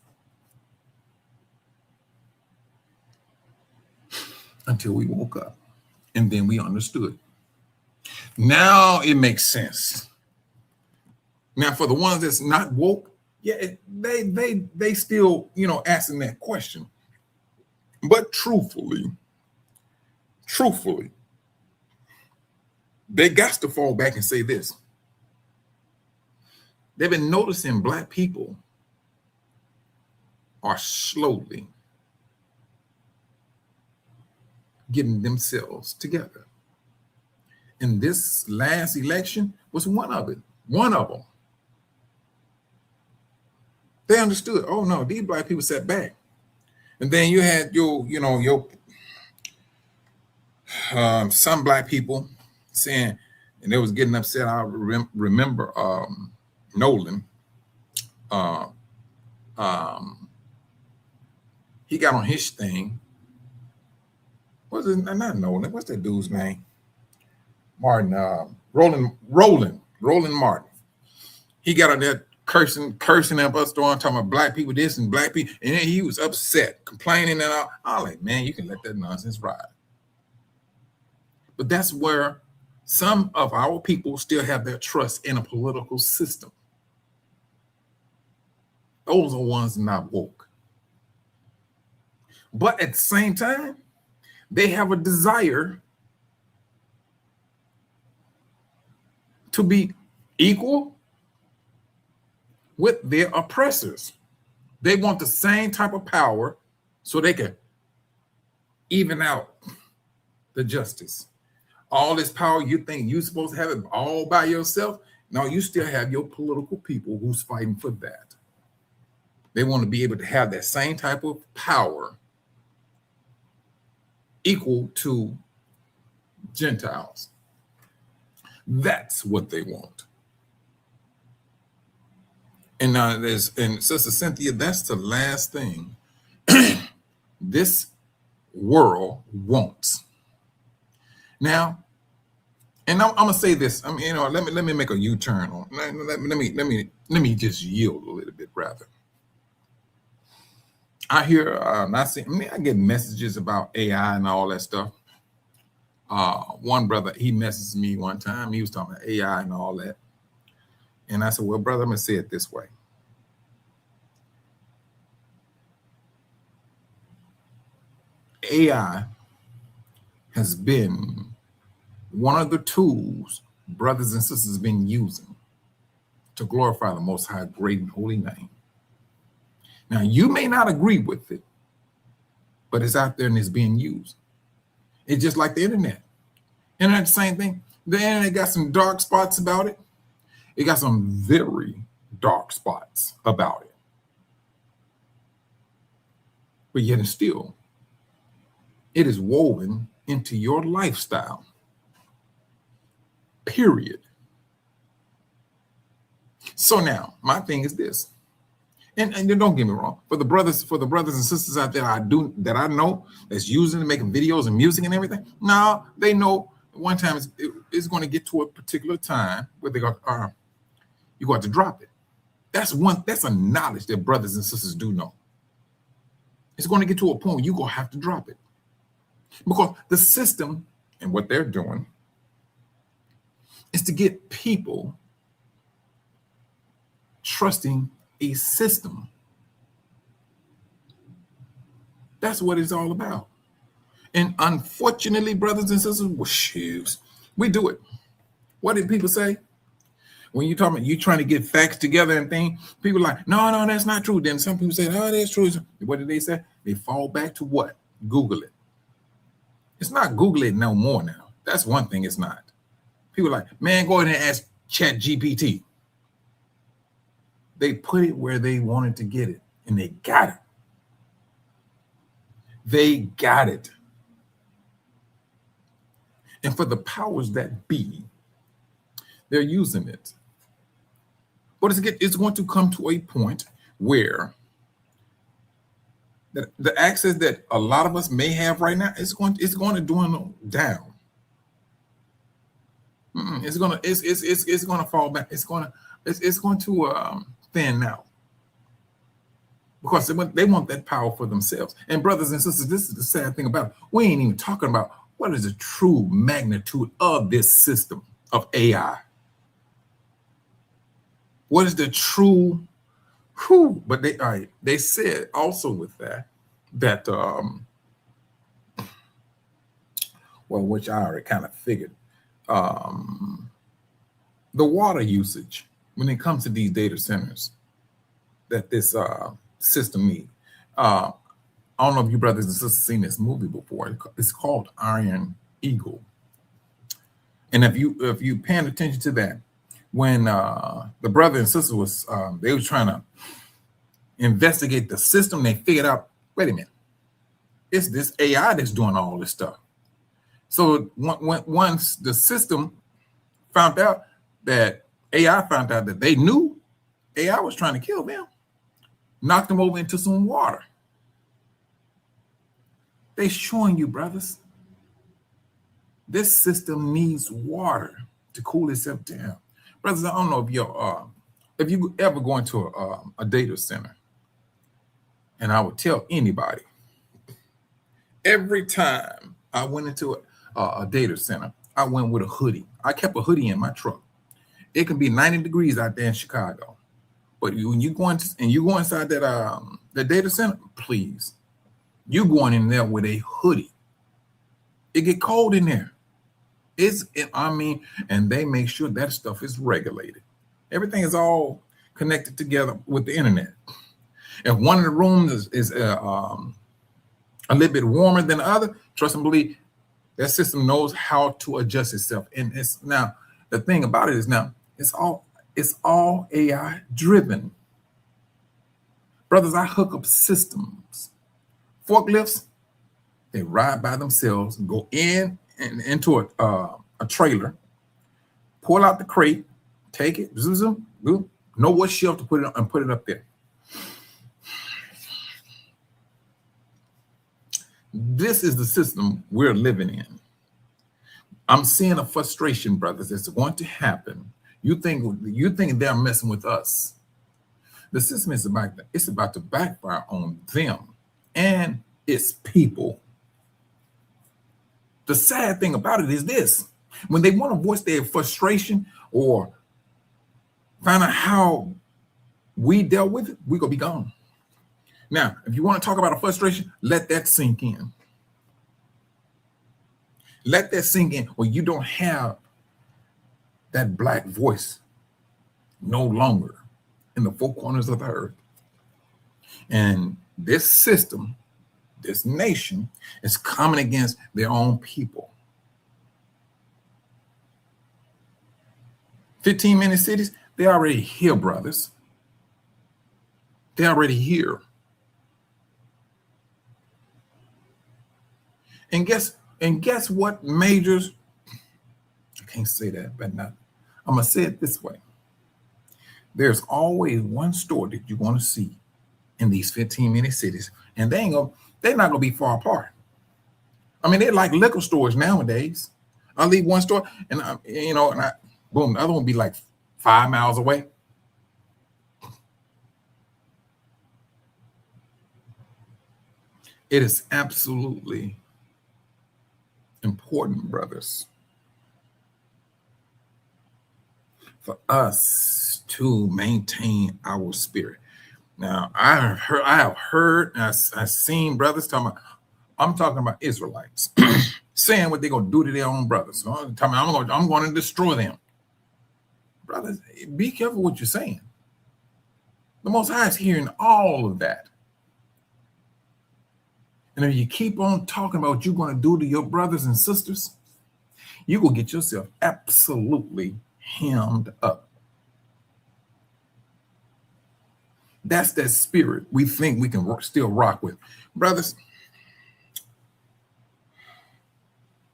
Until we woke up. And then we understood. Now it makes sense. Now for the ones that's not woke, yeah, they still, asking that question. But truthfully, they got to fall back and say this. They've been noticing Black people are slowly getting themselves together. in this last election was one of it. One of them. They understood, oh no, these black people sat back. And then you had some black people saying, and they was getting upset. I remember Nolan. He got on his thing. What's it? Not Nolan. What's that dude's name? Martin. Roland Martin. He got on there cursing up us, talking about black people this and black people, and then he was upset, complaining, and I'm like, man, you can let that nonsense ride. But that's where some of our people still have their trust in a political system. Those are ones not woke. But at the same time, they have a desire to be equal with their oppressors. They want the same type of power so they can even out the justice. All this power, you think you're supposed to have it all by yourself? No, you still have your political people who's fighting for that. They want to be able to have that same type of power equal to Gentiles. That's what they want. And Sister Cynthia, that's the last thing this world wants. Now, and I'm gonna say this. I mean, let me make a U-turn on. Let me just yield a little bit rather. I hear, I get messages about AI and all that stuff. One brother, he messaged me one time. He was talking about AI and all that. And I said, well, brother, I'm going to say it this way. AI has been one of the tools brothers and sisters have been using to glorify the Most High, great and holy name. Now, you may not agree with it, but it's out there and it's being used. It's just like the internet. Internet, the same thing. The internet got some dark spots about it. It got some very dark spots about it. But yet and still, it is woven into your lifestyle. Period. So now, my thing is this. And don't get me wrong, for the brothers and sisters out there that I know that's using and making videos and music and everything. Now they know one time it's going to get to a particular time where they go, you got to drop it. That's a knowledge that brothers and sisters do know. It's going to get to a point where you're going to have to drop it. Because the system and what they're doing is to get people trusting a system. That's what it's all about. And unfortunately, brothers and sisters, well, shoes, we do it. What did people say? When you're talking about you trying to get facts together and things, people are like, no, that's not true. Then some people say, oh, that's true. What did they say? They fall back to what? Google it. It's not Google it no more now. That's one thing it's not. People are like, man, go ahead and ask ChatGPT. They put it where they wanted to get it, and they got it. They got it. And for the powers that be, they're using it. But it's going to come to a point where the access that a lot of us may have right now is going to dwindle down. It's going to fall back. It's going to thin out, because they want that power for themselves. And brothers and sisters, this is the sad thing about it. We ain't even talking about what is the true magnitude of this system of AI. What is the true? But they said also with that which I already kind of figured, the water usage when it comes to these data centers that this system needs. I don't know if you brothers and sisters seen this movie before. It's called Iron Eagle. And if you paying attention to that, when the brother and sister was they were trying to investigate the system, they figured out, wait a minute, it's this AI that's doing all this stuff. So once the system found out that AI found out that they knew AI was trying to kill them, knocked them over into some water. They showing you, brothers, this system needs water to cool itself down. Brothers, I don't know if you ever go into a data center, and I would tell anybody, every time I went into a data center, I went with a hoodie. I kept a hoodie in my truck. It can be 90 degrees out there in Chicago, but when you go inside that data center, please, you going in there with a hoodie. It get cold in there. And they make sure that stuff is regulated. Everything is all connected together with the internet. If one of the rooms is a little bit warmer than the other, trust and believe, that system knows how to adjust itself. And it's now, the thing about it is now, it's all AI driven. Brothers, I hook up systems. Forklifts, they ride by themselves, go in and into a trailer, pull out the crate, take it, zoom, know what shelf to put it on and put it up there. This is the system we're living in. I'm seeing a frustration, brothers, that's going to happen. You think they're messing with us. The system is about to backfire on them and its people. The sad thing about it is this: when they want to voice their frustration or find out how we dealt with it, we're gonna be gone. Now, if you want to talk about a frustration, let that sink in. Let that sink in, where you don't have that black voice no longer in the four corners of the earth. And this system, this nation, is coming against their own people. 15-minute cities, they're already here, brothers. They're already here. And guess what majors? I can't say that, but not. I'm gonna say it this way. There's always one store that you're gonna see in these 15-minute cities, and they're not gonna be far apart. I mean, they're like liquor stores nowadays. I leave one store, and boom, the other one be like 5 miles away. It is absolutely important, brothers, for us to maintain our spirit. Now, I've heard, I've seen brothers I'm talking about Israelites saying what they're gonna do to their own brothers. I'm going to destroy them. Brothers, be careful what you're saying. The Most High is hearing all of that. And if you keep on talking about what you're going to do to your brothers and sisters, you're going to get yourself absolutely hemmed up. That's that spirit we think we can still rock with. Brothers,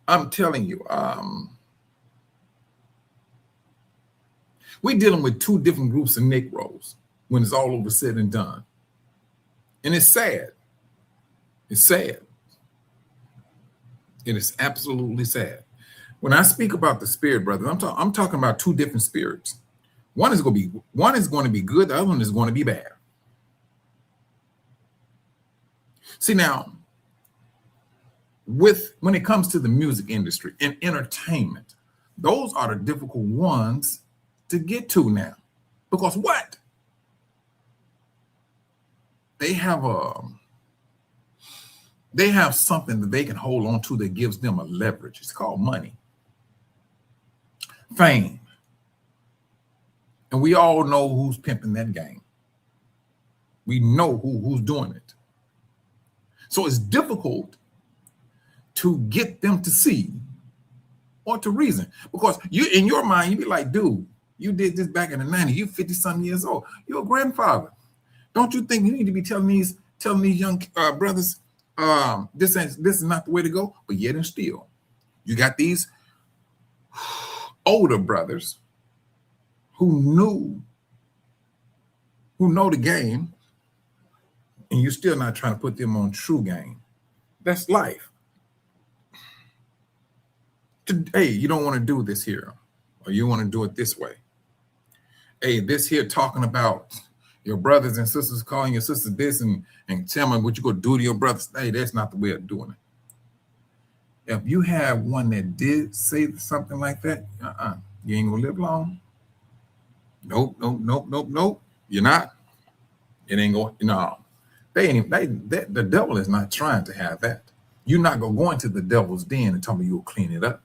I'm telling you, we're dealing with two different groups of Negroes when it's all over said and done. And it's sad. It's sad. It is absolutely sad. When I speak about the spirit, brothers, I'm talking about two different spirits. One is going to be good, the other one is going to be bad. See, now, when it comes to the music industry and entertainment, those are the difficult ones to get to now. Because what? They have something that they can hold on to that gives them a leverage. It's called money, fame. And we all know who's pimping that game. We know who's doing it. So it's difficult to get them to see or to reason. Because you, in your mind, you be like, dude, you did this back in the 90s. You 50-something years old. You're a grandfather. Don't you think you need to be telling these young brothers, this is not the way to go? But yet and still, you got these older brothers who know the game, and you're still not trying to put them on true game. That's life. Hey, you don't want to do this here, or you want to do it this way. Hey, this here talking about your brothers and sisters, calling your sisters this and tell me what you're going to do to your brothers. Hey, that's not the way of doing it. If you have one that did say something like that, you ain't going to live long. Nope. You're not. It ain't going, no. The devil is not trying to have that. You're not going to go into the devil's den and tell me you'll clean it up.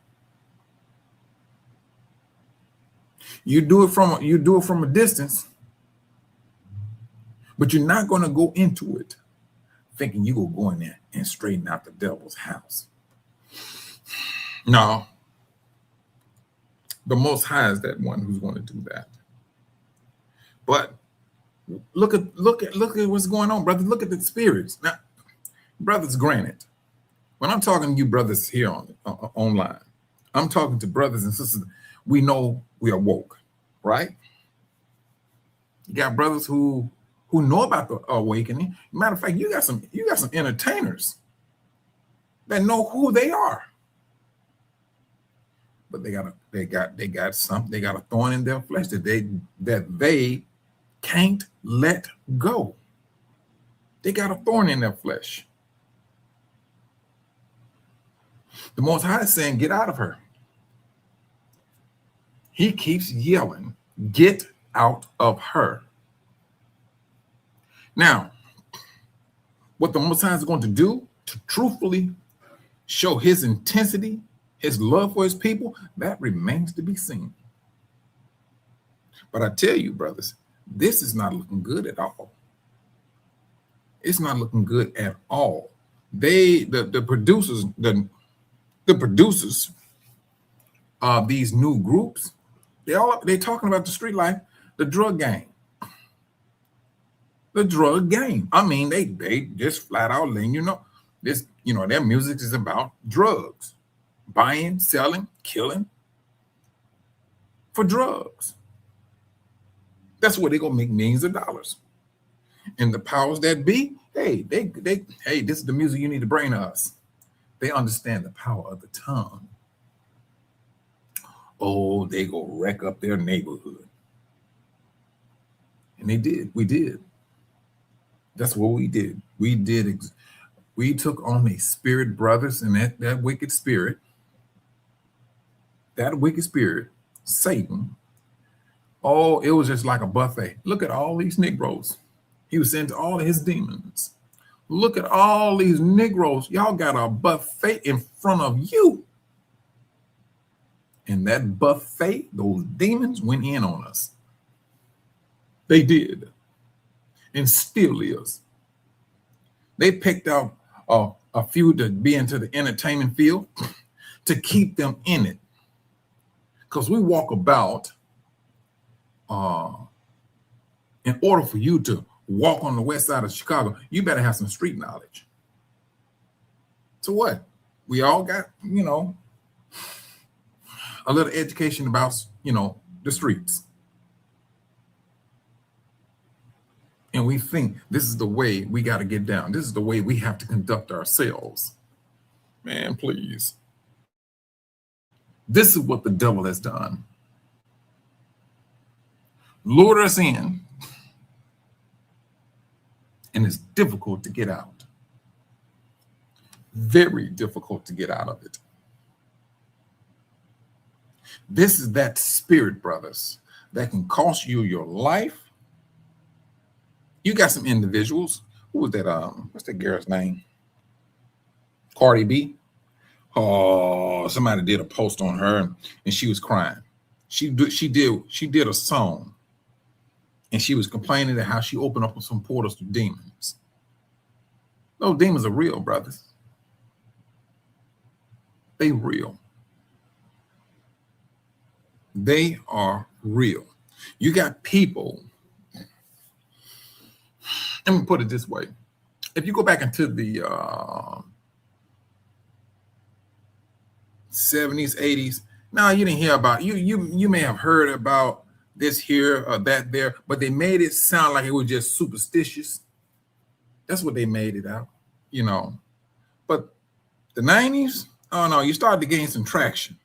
You do it from a distance, but you're not going to go into it thinking you will go in there and straighten out the devil's house. No. The Most High is that one who's going to do that. But look at what's going on, brothers. Look at the spirits. Now, brothers, granted, when I'm talking to you brothers here online, I'm talking to brothers and sisters. We know we are woke, right? You got brothers who know about the awakening. Matter of fact, you got some entertainers that know who they are, but they got a thorn in their flesh that they can't let go. They got a thorn in their flesh. The Most High is saying, get out of her. He keeps yelling, get out of her. Now, what the Most High is going to do to truthfully show his intensity, his love for his people, that remains to be seen. But I tell you, brothers, this is not looking good at all. It's not looking good at all. The producers of these new groups, they're talking about the street life, the drug game. The drug game. I mean, they just flat out letting you know this, their music is about drugs, buying, selling, killing for drugs. That's where they're gonna make millions of dollars. And the powers that be, hey, this is the music you need to bring to us. They understand the power of the tongue. Oh, they go wreck up their neighborhood. And they did. We did. That's what we did. We took on a spirit, brothers, and that wicked spirit, Satan. Oh, it was just like a buffet. Look at all these Negroes. He was saying to all of his demons, look at all these Negroes. Y'all got a buffet in front of you. And that buffet, those demons went in on us. They did. And still is. They picked out a few to be into the entertainment field to keep them in it. Because we walk about, in order for you to walk on the west side of Chicago, you better have some street knowledge. So what? We all got, a little education about, the streets. And we think this is the way we got to get down. This is the way we have to conduct ourselves. Man, please. This is what the devil has done. Lured us in. And it's difficult to get out. Very difficult to get out of it. This is that spirit, brothers, that can cost you your life. You got some individuals. Who was that? What's that girl's name? Cardi B. Oh, somebody did a post on her and she was crying. She did a song and she was complaining that how she opened up some portals to demons. Those demons are real, brothers. They real. They are real. You got people, let me put it this way. If you go back into the 70s, 80s, now you didn't hear about, you may have heard about this here or that there, but they made it sound like it was just superstitious. That's what they made it out, you know. But the 90s, oh no, you started to gain some traction.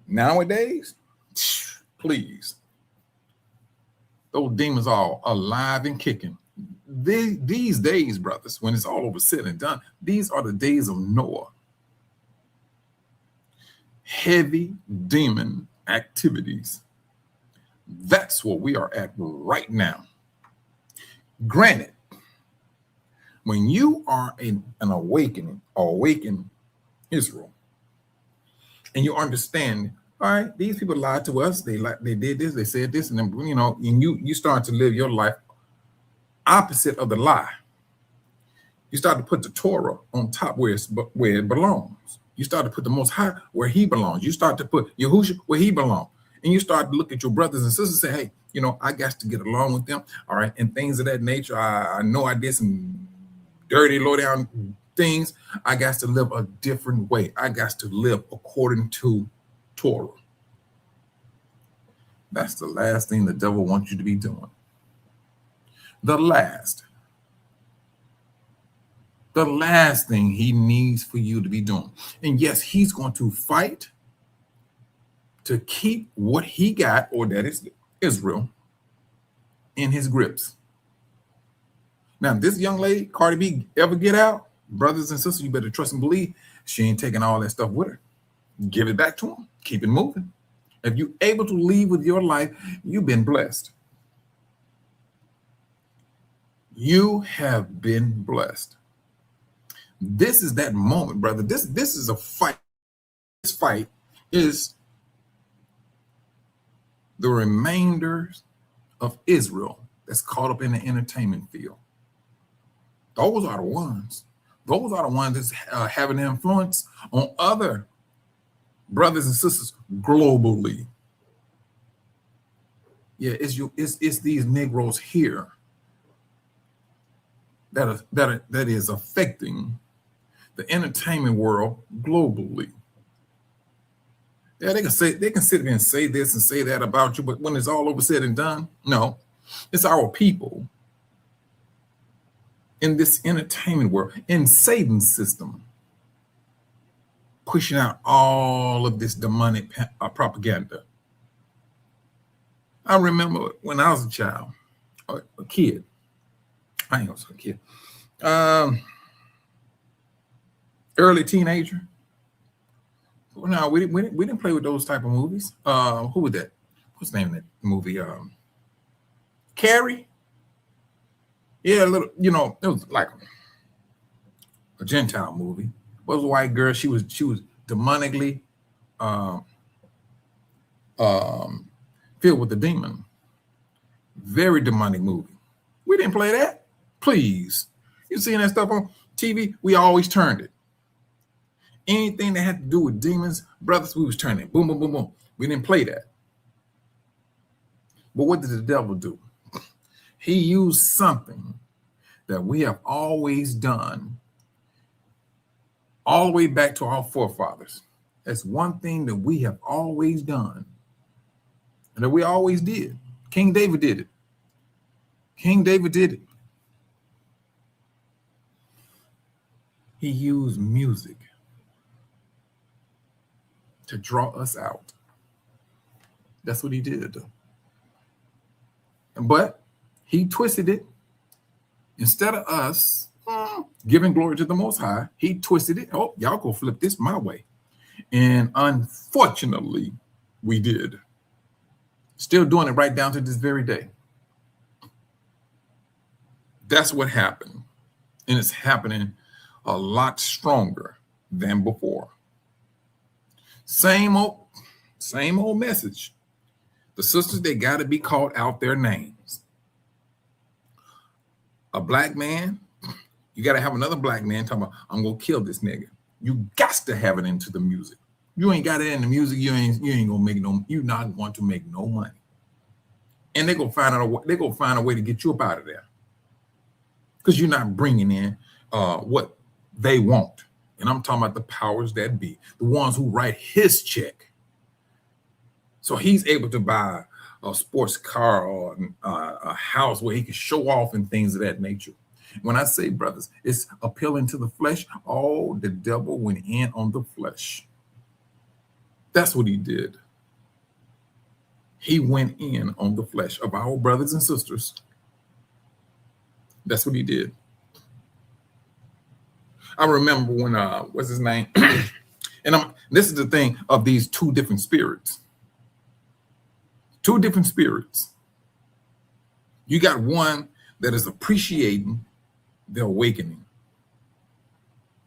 Nowadays, please, those demons are alive and kicking. These days, brothers, when it's all over said and done, these are the days of Noah. Heavy demon activities. That's where we are at right now. Granted, when you are an awakening or awakened Israel, and you understand, all right, these people lied to us, they did this, they said this, and then, you know, and you start to live your life opposite of the lie. You start to put the Torah on top where it belongs. You start to put the Most High where he belongs. You start to put Yahushua where he belongs. And you start to look at your brothers and sisters and say, hey, you know, I got to get along with them. All right. And things of that nature. I know I did some dirty, low down things. I got to live a different way. I got to live according to Torah. That's the last thing the devil wants you to be doing. The last thing he needs for you to be doing. And yes, he's going to fight to keep what he got, or that is Israel, in his grips. Now, if this young lady, Cardi B, ever get out, brothers and sisters, you better trust and believe she ain't taking all that stuff with her. Give it back to him. Keep it moving. If you're able to leave with your life, you've been blessed. You have been blessed. This is that moment, brother. This is a fight. This fight is the remainders of Israel that's caught up in the entertainment field. Those are the ones. Those are the ones that's having influence on other brothers and sisters globally. Yeah, it's these Negroes here that is affecting the entertainment world globally. Yeah, they can sit there and say this and say that about you, but when it's all over said and done, no, it's our people in this entertainment world, in Satan's system, pushing out all of this demonic propaganda. I remember when I was a child, a kid. I ain't gonna say a kid. Early teenager. No, we didn't play with those type of movies. Who was that? What's the name of that movie? Carrie. Yeah, a little. You know, it was like a Gentile movie. It was a white girl. She was demonically filled with the demon. Very demonic movie. We didn't play that. Please. You seen that stuff on TV? We always turned it. Anything that had to do with demons, brothers, we was turning it. Boom, boom, boom, boom. We didn't play that. But what did the devil do? He used something that we have always done all the way back to our forefathers. That's one thing that we have always done and that we always did. King David did it. King David did it. He used music to draw us out. That's what he did. But he twisted it. Instead of us giving glory to the Most High, he twisted it. Oh, y'all go flip this my way. And unfortunately, we did. Still doing it right down to this very day. That's what happened. And it's happening a lot stronger than before. Same old message. The sisters, they got to be called out their names. A black man, you got to have another black man talking about, I'm going to kill this nigga. You got to have it into the music. You ain't got it in the music. You ain't gonna make no. You're not going to make no money. And they're gonna find a way to get you up out of there, because you're not bringing in what they want. And I'm talking about the powers that be, the ones who write his check. So he's able to buy a sports car or a house where he can show off and things of that nature. When I say, brothers, it's appealing to the flesh. Oh, the devil went in on the flesh. That's what he did. He went in on the flesh of our brothers and sisters. That's what he did. I remember when what's his name? And this is the thing of these two different spirits. Two different spirits. You got one that is appreciating the awakening.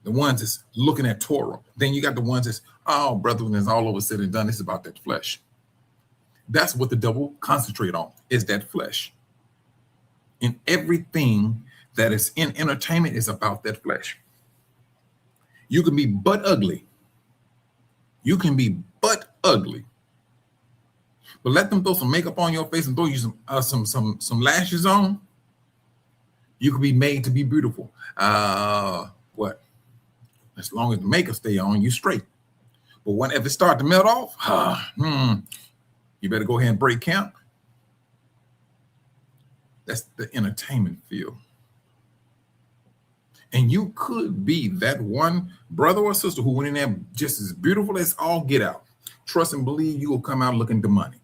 The ones that's looking at Torah. Then you got the ones that's, oh, brother, when it's all over said and done, it's about that flesh. That's what the devil concentrate on, is that flesh. And everything that is in entertainment is about that flesh. You can be but ugly. You can be but ugly. But let them throw some makeup on your face and throw you some lashes on. You can be made to be beautiful. What? As long as the makeup stay on, you straight. But if it start to melt off, you better go ahead and break camp. That's the entertainment field. And you could be that one brother or sister who went in there just as beautiful as all get out. Trust and believe you will come out looking demonic.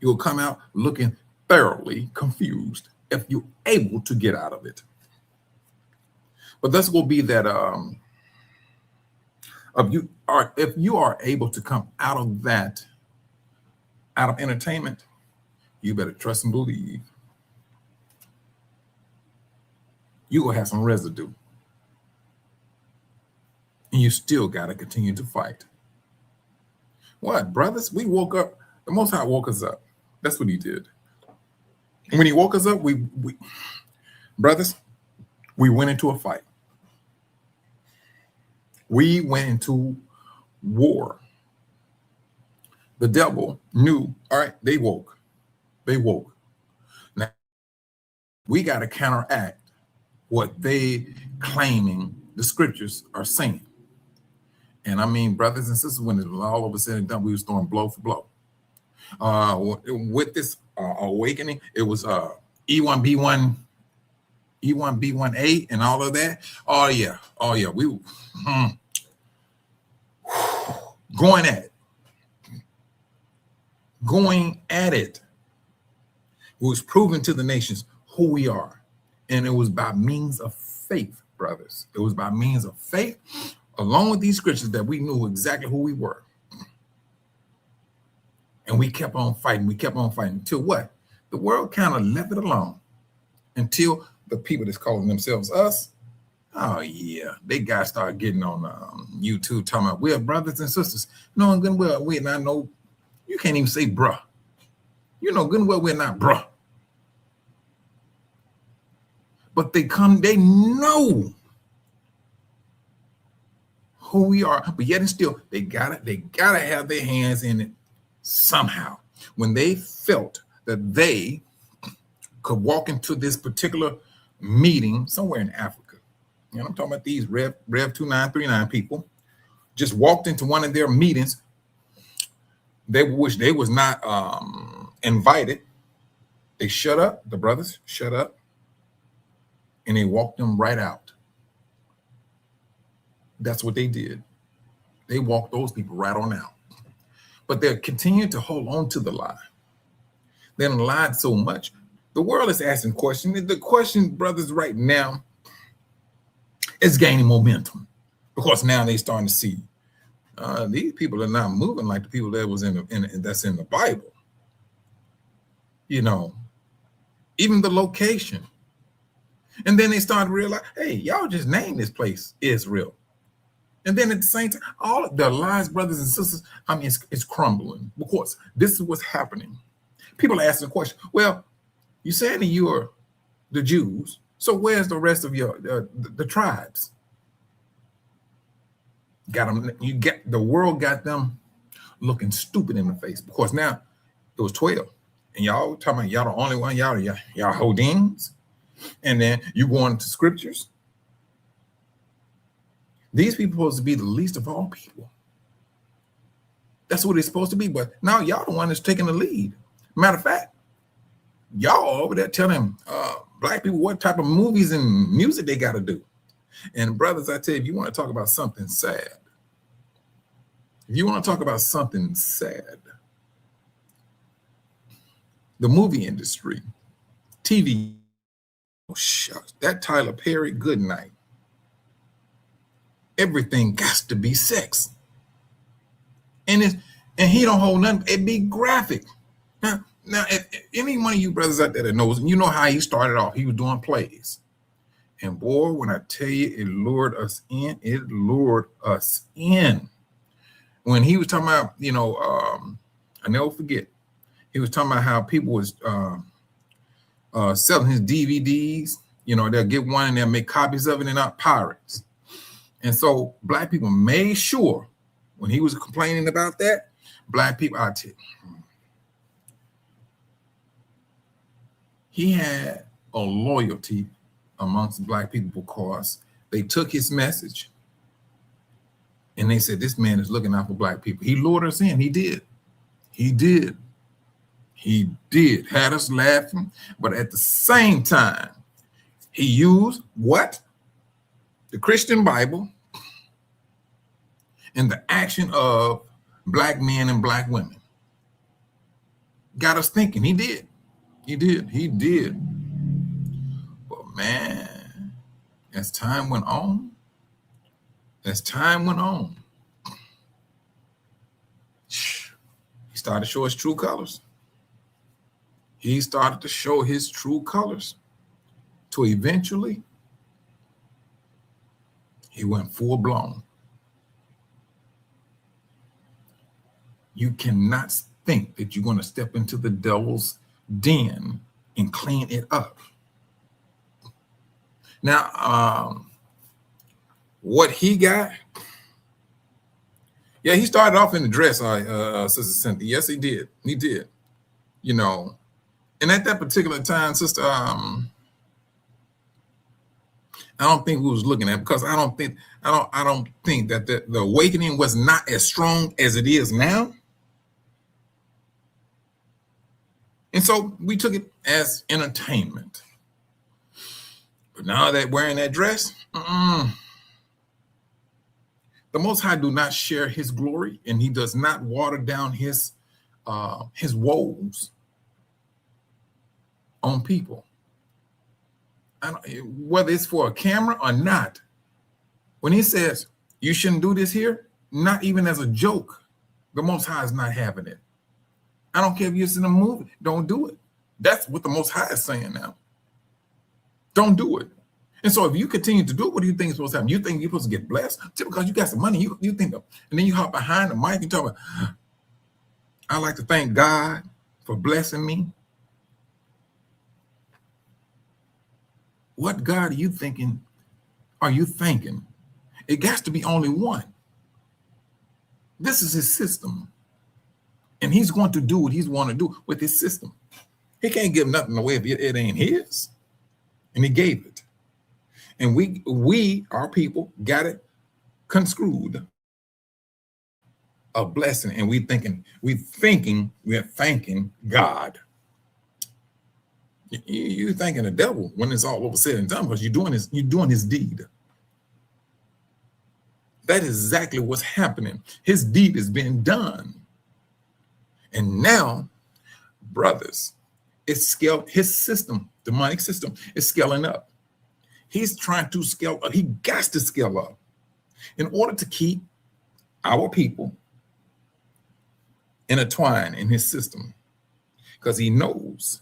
You will come out looking thoroughly confused if you're able to get out of it. But that's going to be that if you are able to come out of that, out of entertainment, you better trust and believe you're going to have some residue. And you still got to continue to fight. What, brothers? We woke up. The Most High woke us up. That's what he did. When he woke us up, we brothers, we went into a fight. We went into war. The devil knew, all right, they woke. They woke. Now, we got to counteract what they claiming the scriptures are saying. And I mean, brothers and sisters, when it was all over said and done, we was throwing blow for blow. With this awakening, it was E1B1, E1B1A and all of that. Oh yeah. We going at it. Going at it. It was proving to the nations who we are. And it was by means of faith, brothers. It was by means of faith, along with these scriptures, that we knew exactly who we were. And we kept on fighting. We kept on fighting until what? The world kind of left it alone. Until the people that's calling themselves us, oh yeah, they guys started getting on YouTube talking about we're brothers and sisters. Knowing good and well we're not no, you can't even say bruh. You know good and well we're not bruh. But they know who we are, but yet and still they gotta have their hands in it somehow. When they felt that they could walk into this particular meeting somewhere in Africa, and I'm talking about these Rev 2939 people, just walked into one of their meetings. They wish they was not invited. They shut up, the brothers shut up. And they walked them right out. That's what they did. They walked those people right on out. But they're continuing to hold on to the lie. They done lied so much. The world is asking questions. The question, brothers, right now is gaining momentum. Because now they're starting to see these people are not moving like the people that was that's in the Bible. You know, even the location. And then they started to realize, hey, y'all just named this place Israel. And then at the same time, all of their lies, brothers and sisters, I mean, it's crumbling. Because this is what's happening. People are asking the question, well, you saying that you are the Jews, so where's the rest of your the tribes? Got them. You get the world got them looking stupid in the face because now it was 12, and y'all talking about y'all the only one. Y'all Houdins, and then you go into scriptures. These people supposed to be the least of all people. That's what it's supposed to be. But now y'all the one that's taking the lead. Matter of fact, y'all over there telling black people what type of movies and music they got to do. And brothers, I tell you, if you want to talk about something sad, the movie industry, TV, oh shucks, that Tyler Perry, good night. Everything got to be sex. And he don't hold nothing. It be graphic. Now, if any one of you brothers out there that knows, and you know how he started off, he was doing plays. And boy, when I tell you, it lured us in. When he was talking about, I never forget, he was talking about how people was selling his DVDs. They'll get one and they'll make copies of it and not pirates. And so black people made sure when he was complaining about that, black people, I tell you, he had a loyalty amongst black people because they took his message and they said, this man is looking out for black people. He lured us in. He did. Had us laughing. But at the same time, he used what? The Christian Bible and the action of black men and black women. Got us thinking. He did. But man, as time went on, he started to show his true colors. To eventually, he went full blown. You cannot think that you're going to step into the devil's den and clean it up. Now, what he got, yeah, he started off in the dress, Sister Cynthia. Yes, he did. And at that particular time, Sister, I don't think we was looking at it because I don't think that the awakening was not as strong as it is now. And so we took it as entertainment. But now that wearing that dress, the Most High do not share his glory, and he does not water down his woes on people. Whether it's for a camera or not, when he says you shouldn't do this here, not even as a joke, the Most High is not having it. I don't care if you're in a movie, don't do it. That's what the Most High is saying now. Don't do it. And so if you continue to do it, what do you think is supposed to happen? You think you're supposed to get blessed? Just because you got some money, you think of, and then you hop behind the mic and talk about, I like to thank God for blessing me. What God are you thinking? It got to be only one. This is his system. And he's going to do what he's want to do with his system. He can't give nothing away if it ain't his. And he gave it. And we, our people, got it construed a blessing. And we're thanking God. You're thanking the devil when it's all over said and done because you're doing his deed. That is exactly what's happening. His deed is being done. And now, brothers, his system, demonic system, is scaling up. He's trying to scale up. He got to scale up in order to keep our people intertwined in his system because he knows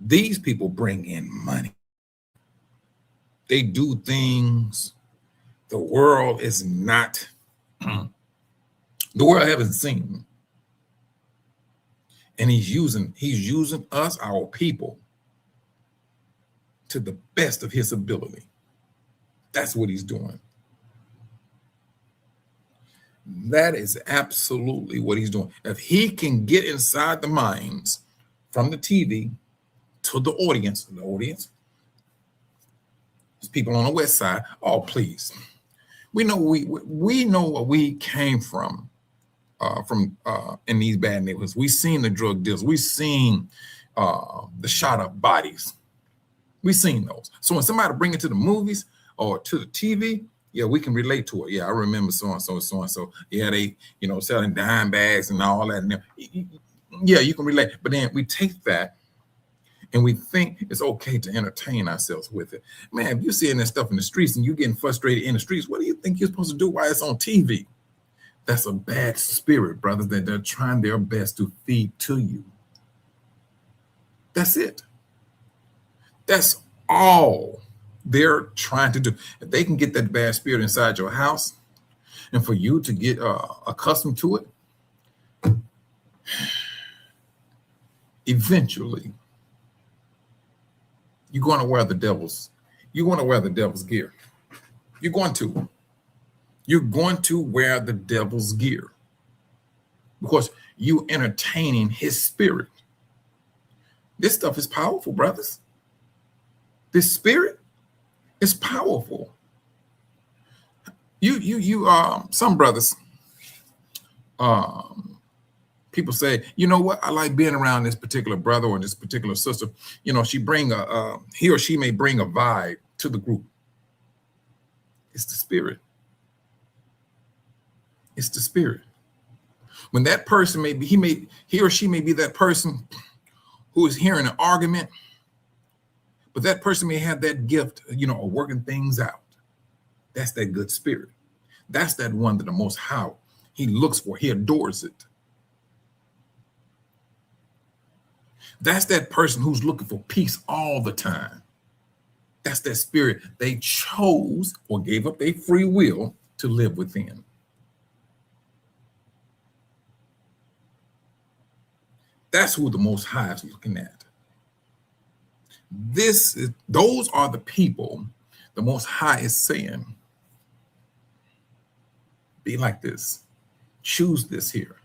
these people bring in money. They do things the world is not, the world haven't seen. And he's using us, our people, to the best of his ability. That's what he's doing. That is absolutely what he's doing. If he can get inside the minds from the TV to the audience, there's people on the west side. Oh, please. We know we know where we came from in these bad neighborhoods. We've seen the drug deals. We've seen the shot up bodies. We've seen those. So when somebody bring it to the movies or to the TV, yeah, we can relate to it. Yeah, I remember so and so. Yeah, they, selling dime bags and all that. And yeah, you can relate. But then we take that and we think it's okay to entertain ourselves with it. Man, if you're seeing that stuff in the streets and you're getting frustrated in the streets, what do you think you're supposed to do while it's on TV? That's a bad spirit, brothers, that they're trying their best to feed to you. That's it. That's all they're trying to do. If they can get that bad spirit inside your house and for you to get accustomed to it, eventually you're going to wear the devil's gear. You're going to wear the devil's gear because you're entertaining his spirit. This stuff is powerful, brothers. This spirit is powerful. Some brothers, people say, you know what? I like being around this particular brother or this particular sister. He or she may bring a vibe to the group. It's the spirit. It's the spirit. When that person he or she may be that person who is hearing an argument, but that person may have that gift, of working things out. That's that good spirit. That's that one that the Most High, he looks for. He adores it. That's that person who's looking for peace all the time. That's that spirit they chose or gave up their free will to live within. That's who the Most High is looking at. Those are the people the Most High is saying, be like this, choose this here.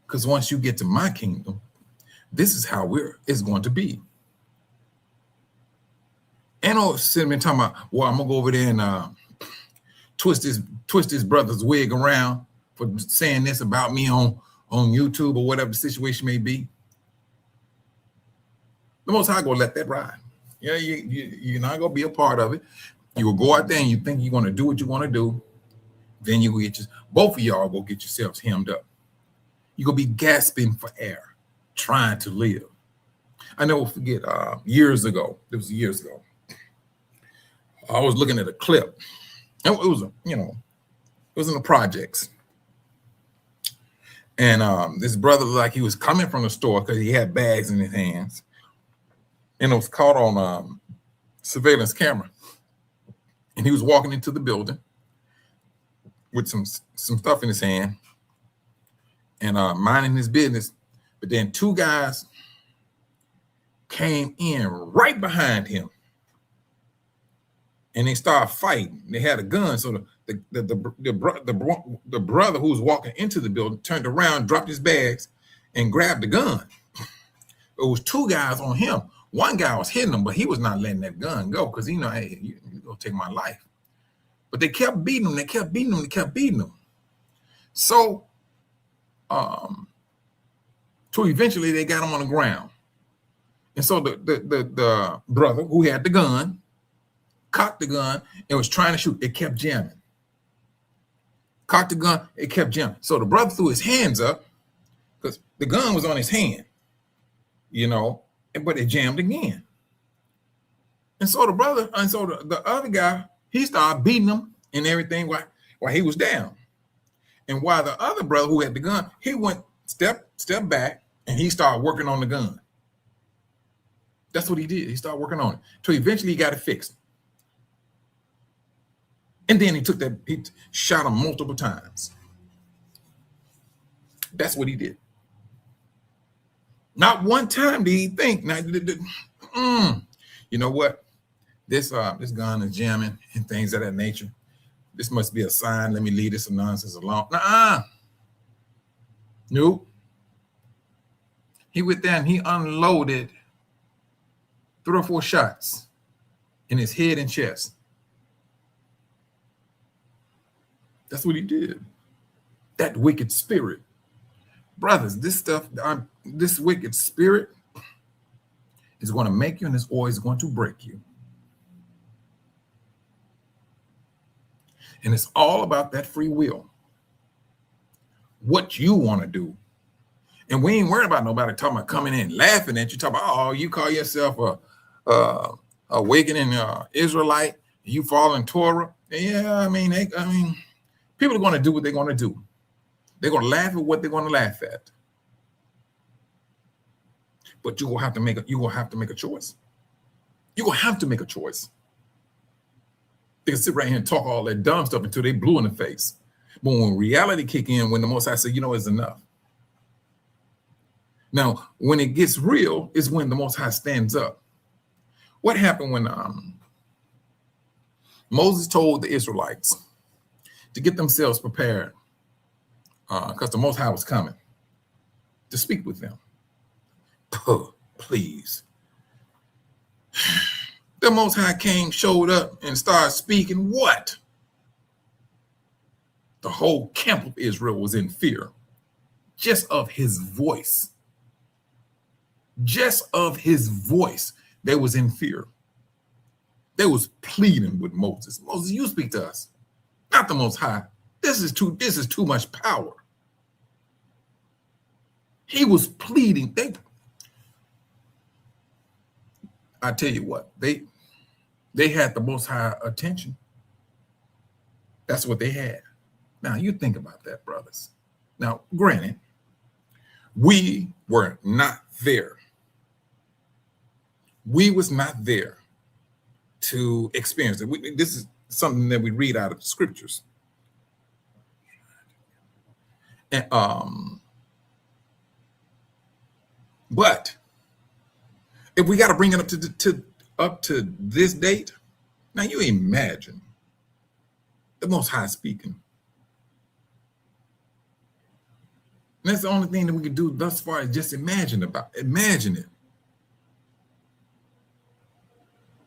Because once you get to my kingdom, this is how it's going to be. And sitting and talking about, well, I'm gonna go over there and twist this brother's wig around for saying this about me on YouTube or whatever the situation may be. The Most High gonna let that ride. You're not gonna be a part of it. You will go out there and you think you're gonna do what you want to do. Then you get both of y'all go get yourselves hemmed up. You're gonna be gasping for air, trying to live. I never forget years ago. It was years ago. I was looking at a clip. It was in the projects. And this brother looked like he was coming from the store because he had bags in his hands. And it was caught on surveillance camera. And he was walking into the building with some stuff in his hand and minding his business. But then two guys came in right behind him. And they started fighting. They had a gun. So the brother who was walking into the building turned around, dropped his bags, and grabbed the gun. It was two guys on him. One guy was hitting him, but he was not letting that gun go because hey, you're gonna take my life. But they kept beating him. They kept beating him. They kept beating him. So, so eventually they got him on the ground. And so the brother who had the gun cocked the gun and was trying to shoot. It kept jamming. Cocked the gun. It kept jamming. So the brother threw his hands up because the gun was on his hand, but it jammed again. And so the other guy, he started beating him and everything while he was down. And while the other brother who had the gun, he went step back and he started working on the gun. That's what he did. He started working on it. So eventually he got it fixed. And then he shot him multiple times. That's what he did. Not one time did he think, you know what? This gun is jamming and things of that nature. This must be a sign. Let me leave this nonsense alone. Nuh-uh. Nope. He went there and he unloaded 3 or 4 shots in his head and chest. That's what he did. That wicked spirit. Brothers, this stuff, this wicked spirit is going to make you and it's always going to break you. And it's all about that free will. What you want to do. And we ain't worried about nobody talking about coming in laughing at you, talking about, oh, you call yourself a awakening Israelite, you following Torah. Yeah, I mean, people are going to do what they're going to do. They're going to laugh at what they're going to laugh at. But you're going to have to make a choice. You're going to have to make a choice. They can sit right here and talk all that dumb stuff until they blue in the face. But when reality kick in, when the Most High say, you know, it's enough. Now, when it gets real is when the Most High stands up. What happened when Moses told the Israelites to get themselves prepared because the Most High was coming to speak with them? Please. The Most High came, showed up, and started speaking. What? The whole camp of Israel was in fear just of his voice. Just of his voice, they was in fear. They was pleading with Moses. Moses, you speak to us, not the Most High. This is too much power. He was pleading. I tell you what, they had the Most High attention. That's what they had. Now you think about that, brothers. Now, granted, we were not there. We was not there to experience it. This is something that we read out of the scriptures. And but if we got to bring it up to this date, now you imagine the Most High speaking. And that's the only thing that we can do thus far is just imagine it.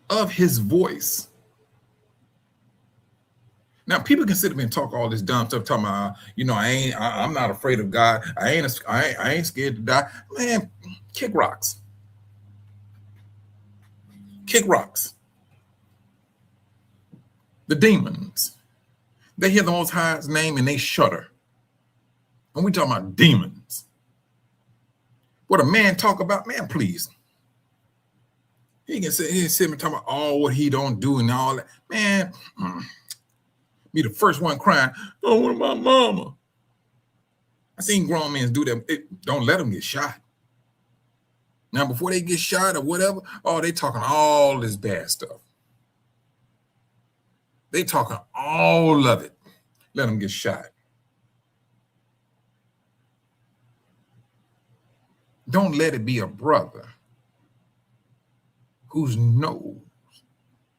Of his voice. Now people can sit up and talk all this dumb stuff, talking about, you know, I'm not afraid of God. I ain't scared to die. Man, kick rocks. Kick rocks. The demons, they hear the Most High's name and they shudder. And we talking about demons. What a man talk about, man, please. He can sit and talk about all what he don't do and all that. Man, be the first one crying, oh, what about mama? I seen grown men do that. Don't let them get shot. Now, before they get shot or whatever, oh, they talking all this bad stuff. They talking all of it. Let them get shot. Don't let it be a brother who's knows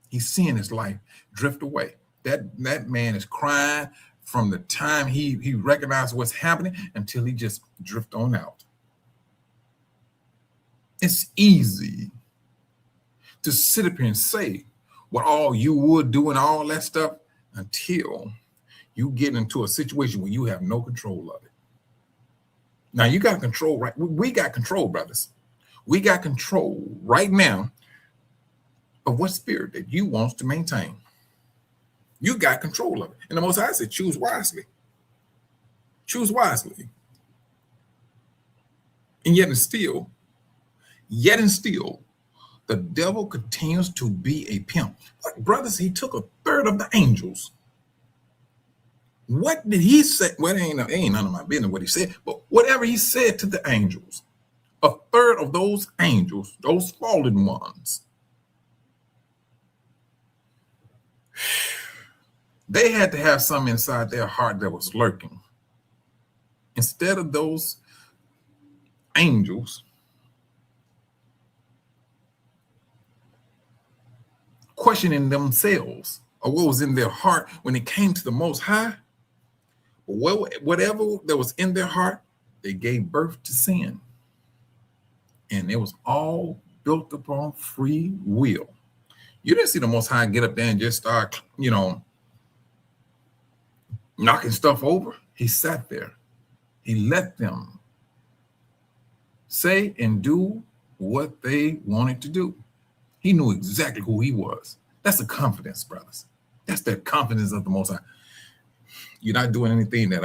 he's seeing his life drift away. That man is crying from the time he recognized what's happening until he just drift on out. It's easy to sit up here and say what all you would do and all that stuff until you get into a situation where you have no control of it. Now you got control, right? We got control, brothers. We got control right now of what spirit that you want to maintain. You got control of it. And the Most High said, choose wisely. Choose wisely. And yet and still, the devil continues to be a pimp. Like, brothers, he took 1/3 of the angels. What did he say? Well, it ain't none of my business what he said, but whatever he said to the angels, 1/3 of those angels, those fallen ones, they had to have something inside their heart that was lurking. Instead of those angels questioning themselves or what was in their heart when it came to the Most High, whatever that was in their heart, they gave birth to sin. And it was all built upon free will. You didn't see the Most High get up there and just start, knocking stuff over. He sat there. He let them say and do what they wanted to do. He knew exactly who he was. That's the confidence, brothers. That's the confidence of the Most High. You're not doing anything that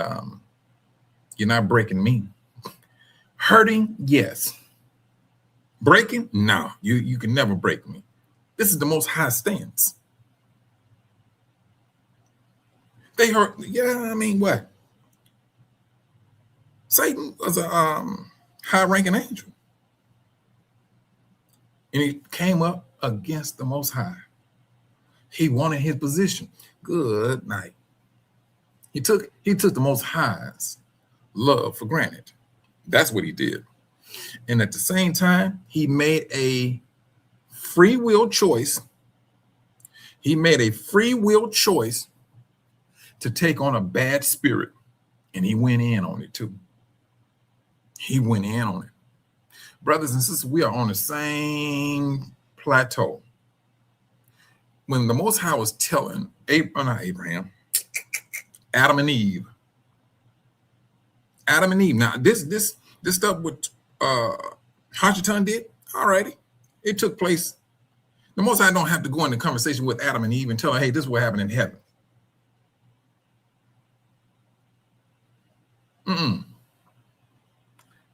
you're not breaking me. Hurting, yes. Breaking, no. You can never break me. This is the Most High stance. They hurt. Yeah, I mean, what? Satan was a high-ranking angel, and he came up against the Most High. He wanted his position. Good night. He took the Most High's love for granted. That's what he did. And at the same time, he made a free will choice. He made a free will choice to take on a bad spirit, and he went in on it too. He went in on it. Brothers and sisters, we are on the same plateau. When the Most High was telling Adam and Eve. Now, this stuff with Hashatan did, all righty. It took place. The Most High don't have to go into conversation with Adam and Eve and tell her, hey, this is what happened in heaven.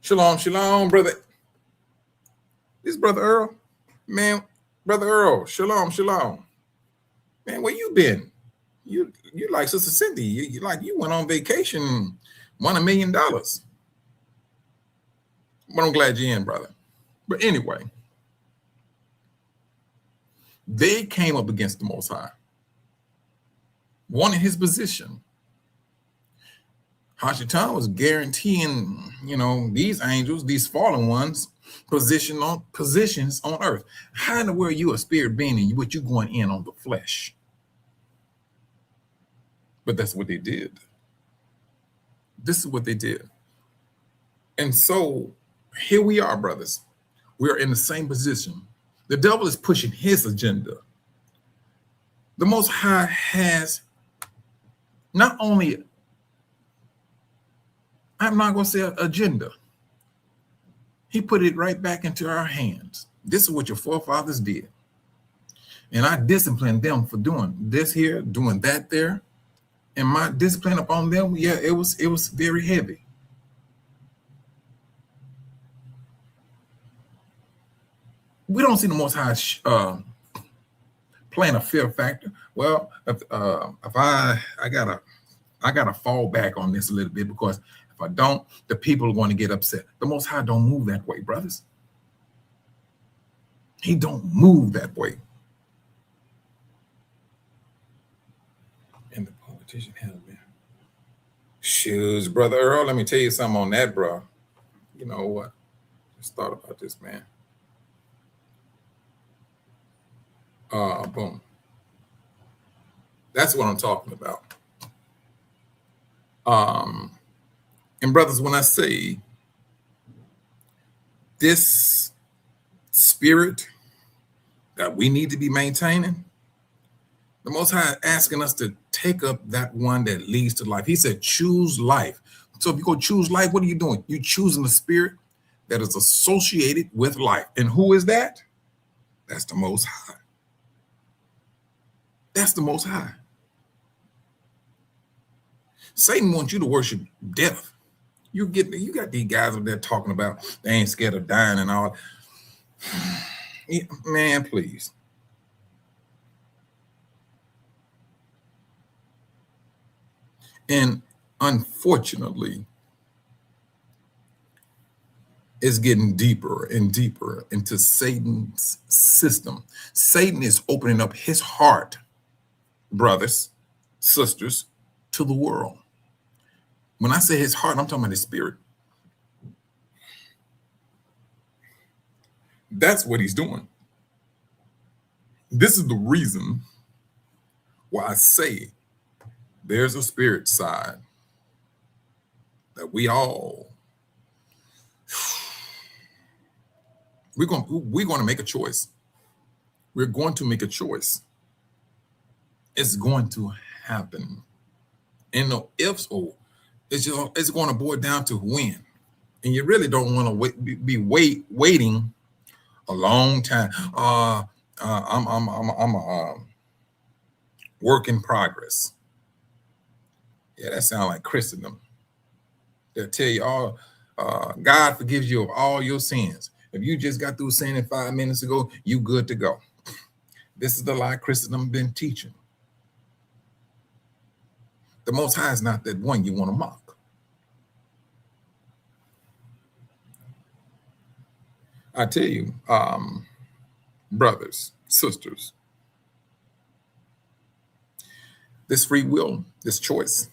Shalom, shalom, brother. This Brother Earl. Man, Brother Earl, shalom, shalom. Man, where you been? You like Sister Cindy. You went on vacation, won $1 million. But I'm glad you're in, brother. But anyway, they came up against the Most High, wanted his position. Hashatan was guaranteeing, these angels, these fallen ones, positions on earth. How in the world you a spirit being and what you going in on the flesh? But that's what they did. This is what they did. And so here we are, brothers. We're in the same position. The devil is pushing his agenda. The Most High has not only, I'm not going to say agenda. He put it right back into our hands. This is what your forefathers did. And I disciplined them for doing this here, doing that there. And my discipline upon them, yeah, it was very heavy. We don't see the Most High playing a fear factor. Well, if I gotta fall back on this a little bit, because if I don't, the people are going to get upset. The Most High don't move that way, brothers. He don't move that way. And the politician held me. Shoes, Brother Earl, let me tell you something on that, bro. You know what? Just thought about this, man. Boom. That's what I'm talking about. And brothers, when I say this spirit that we need to be maintaining, the Most High is asking us to take up that one that leads to life. He said, choose life. So if you go choose life, what are you doing? You're choosing the spirit that is associated with life. And who is that? That's the Most High. That's the Most High. Satan wants you to worship death. You got these guys up there talking about they ain't scared of dying and all. Man, please. And unfortunately, it's getting deeper and deeper into Satan's system. Satan is opening up his heart, brothers, sisters, to the world. When I say his heart, I'm talking about his spirit. That's what he's doing. This is the reason Well, I say there's a spirit side that we're going to make a choice. We're going to make a choice. It's going to happen. And no ifs or it's going to boil down to when. And you really don't want to be waiting a long time. I'm a work in progress. Yeah, that sounds like Christendom. They'll tell you God forgives you of all your sins. If you just got through sinning 5 minutes ago, you good to go. This is the lie Christendom been teaching. The Most High is not that one you want to mock. I tell you, brothers, sisters, this free will, this choice,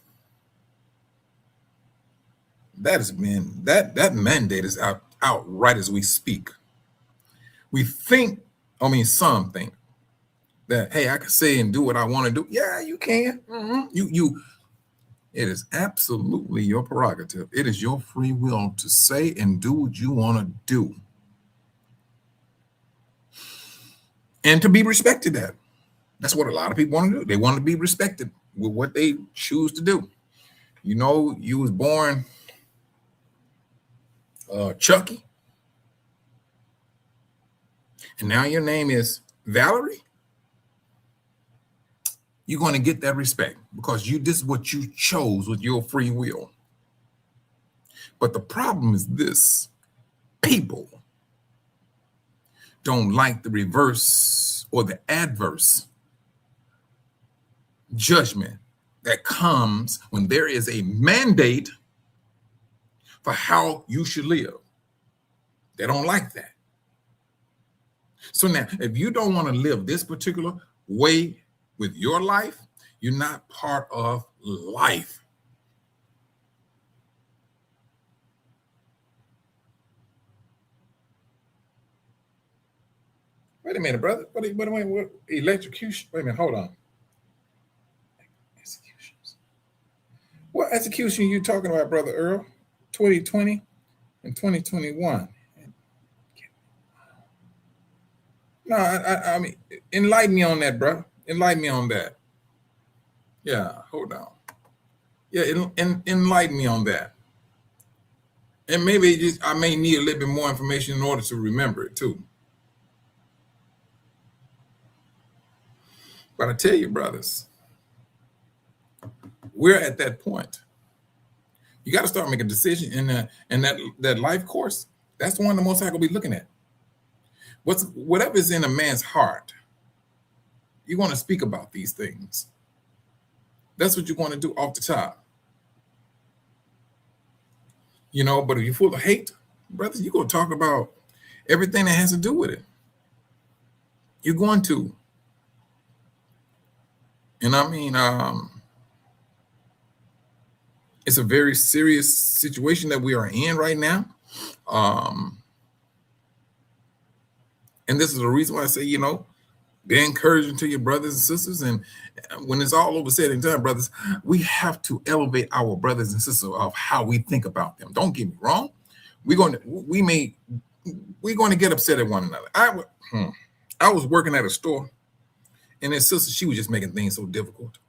that mandate is out right as we speak. We think, some think that, hey, I can say and do what I want to do. Yeah, you can. Mm-hmm. It is absolutely your prerogative. It is your free will to say and do what you want to do. And to be respected at. That's what a lot of people want to do. They want to be respected with what they choose to do. You know, you was born Chucky. And now your name is Valerie. You're going to get that respect because this is what you chose with your free will. But the problem is this: people don't like the reverse or the adverse judgment that comes when there is a mandate for how you should live. They don't like that. So now, if you don't want to live this particular way with your life, you're not part of life. Wait a minute, brother. What electrocution? Wait a minute, hold on. Executions. What execution are you talking about, Brother Earl? 2020 and 2021. No, I mean, enlighten me on that, bro. Enlighten me on that. Yeah, hold on. Yeah, enlighten me on that. And maybe I may need a little bit more information in order to remember it too. But I tell you, brothers, we're at that point. You got to start making a decision in that life course. That's the one the Most High will be looking at. Whatever is in a man's heart, you're going to speak about these things. That's what you're going to do off the top. You know, but if you're full of hate, brothers, you're going to talk about everything that has to do with it. You're going to. And I mean, it's a very serious situation that we are in right now. And this is the reason why I say, you know, be encouraging to your brothers and sisters. And when it's all over said and done, brothers, we have to elevate our brothers and sisters of how we think about them. Don't get me wrong. We're going to get upset at one another. I was working at a store, and this sister, she was just making things so difficult.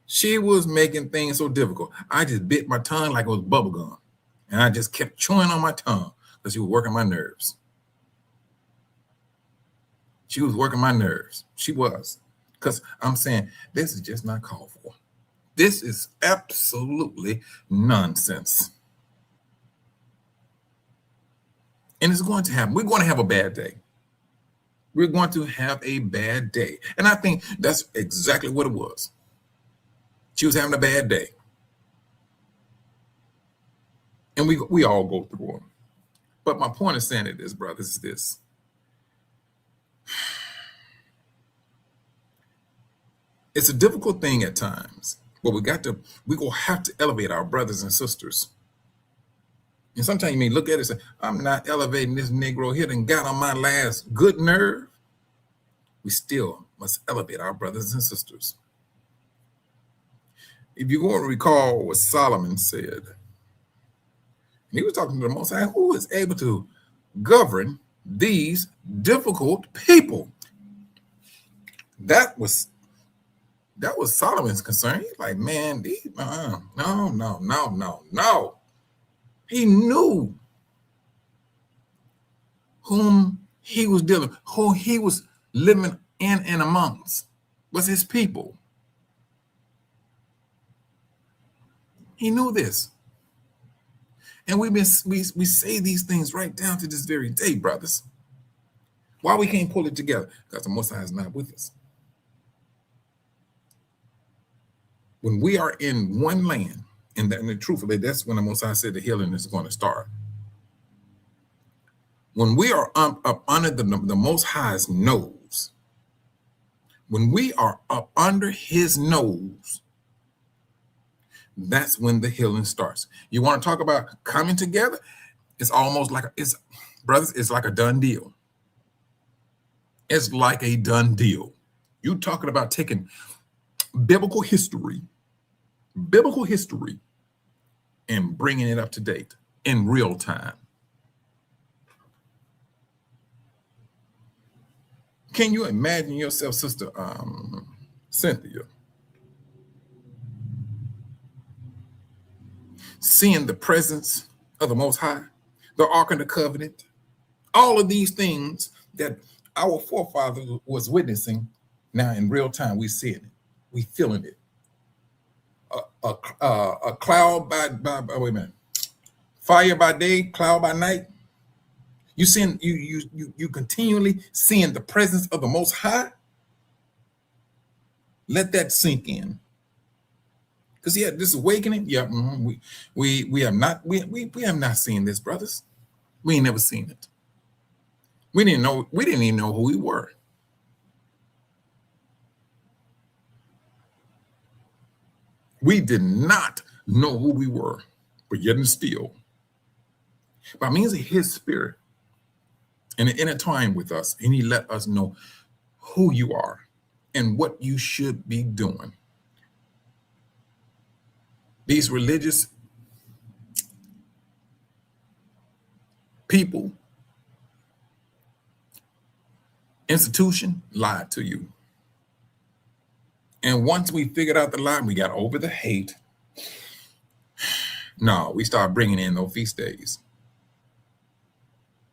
She was making things so difficult. I just bit my tongue like it was bubble gum. And I just kept chewing on my tongue because she was working my nerves. She was working my nerves. She was. Because I'm saying, this is just not called for. This is absolutely nonsense. And it's going to happen. We're going to have a bad day. We're going to have a bad day. And I think that's exactly what it was. She was having a bad day. And we all go through it. But my point of saying it is, brothers, is this. It's a difficult thing at times, but we're going to have to elevate our brothers and sisters. And sometimes you may look at it and say, I'm not elevating this Negro here and got on my last good nerve. We still must elevate our brothers and sisters. If you want to recall what Solomon said, and he was talking to the Most High, who is able to govern these difficult people. That was Solomon's concern. He's like, man, no. He knew whom he was dealing, who he was living in and amongst was his people. He knew this. And we say these things right down to this very day, brothers. Why we can't pull it together? Because the Most High is not with us. When we are in one land, and truthfully, that's when the Most High said the healing is going to start. When we are up under the Most High's nose, when we are up under his nose, that's when the healing starts. You want to talk about coming together? It's almost like it's like a done deal. It's like a done deal. You talking about taking biblical history, and bringing it up to date in real time. Can you imagine yourself, Sister Cynthia, seeing the presence of the Most High, the Ark of the Covenant, all of these things that our forefathers was witnessing? Now in real time, we seeing it, we feeling it. A cloud by wait a minute, fire by day, cloud by night. You seeing you continually seeing the presence of the Most High. Let that sink in. Because this awakening, we have not seen this, brothers. We ain't never seen it. We didn't even know who we were. We did not know who we were, but yet and still, by means of his spirit, and it intertwined with us, and he let us know who you are and what you should be doing. These religious people, institution lied to you. And once we figured out the lie, we got over the hate. No, we started bringing in those feast days.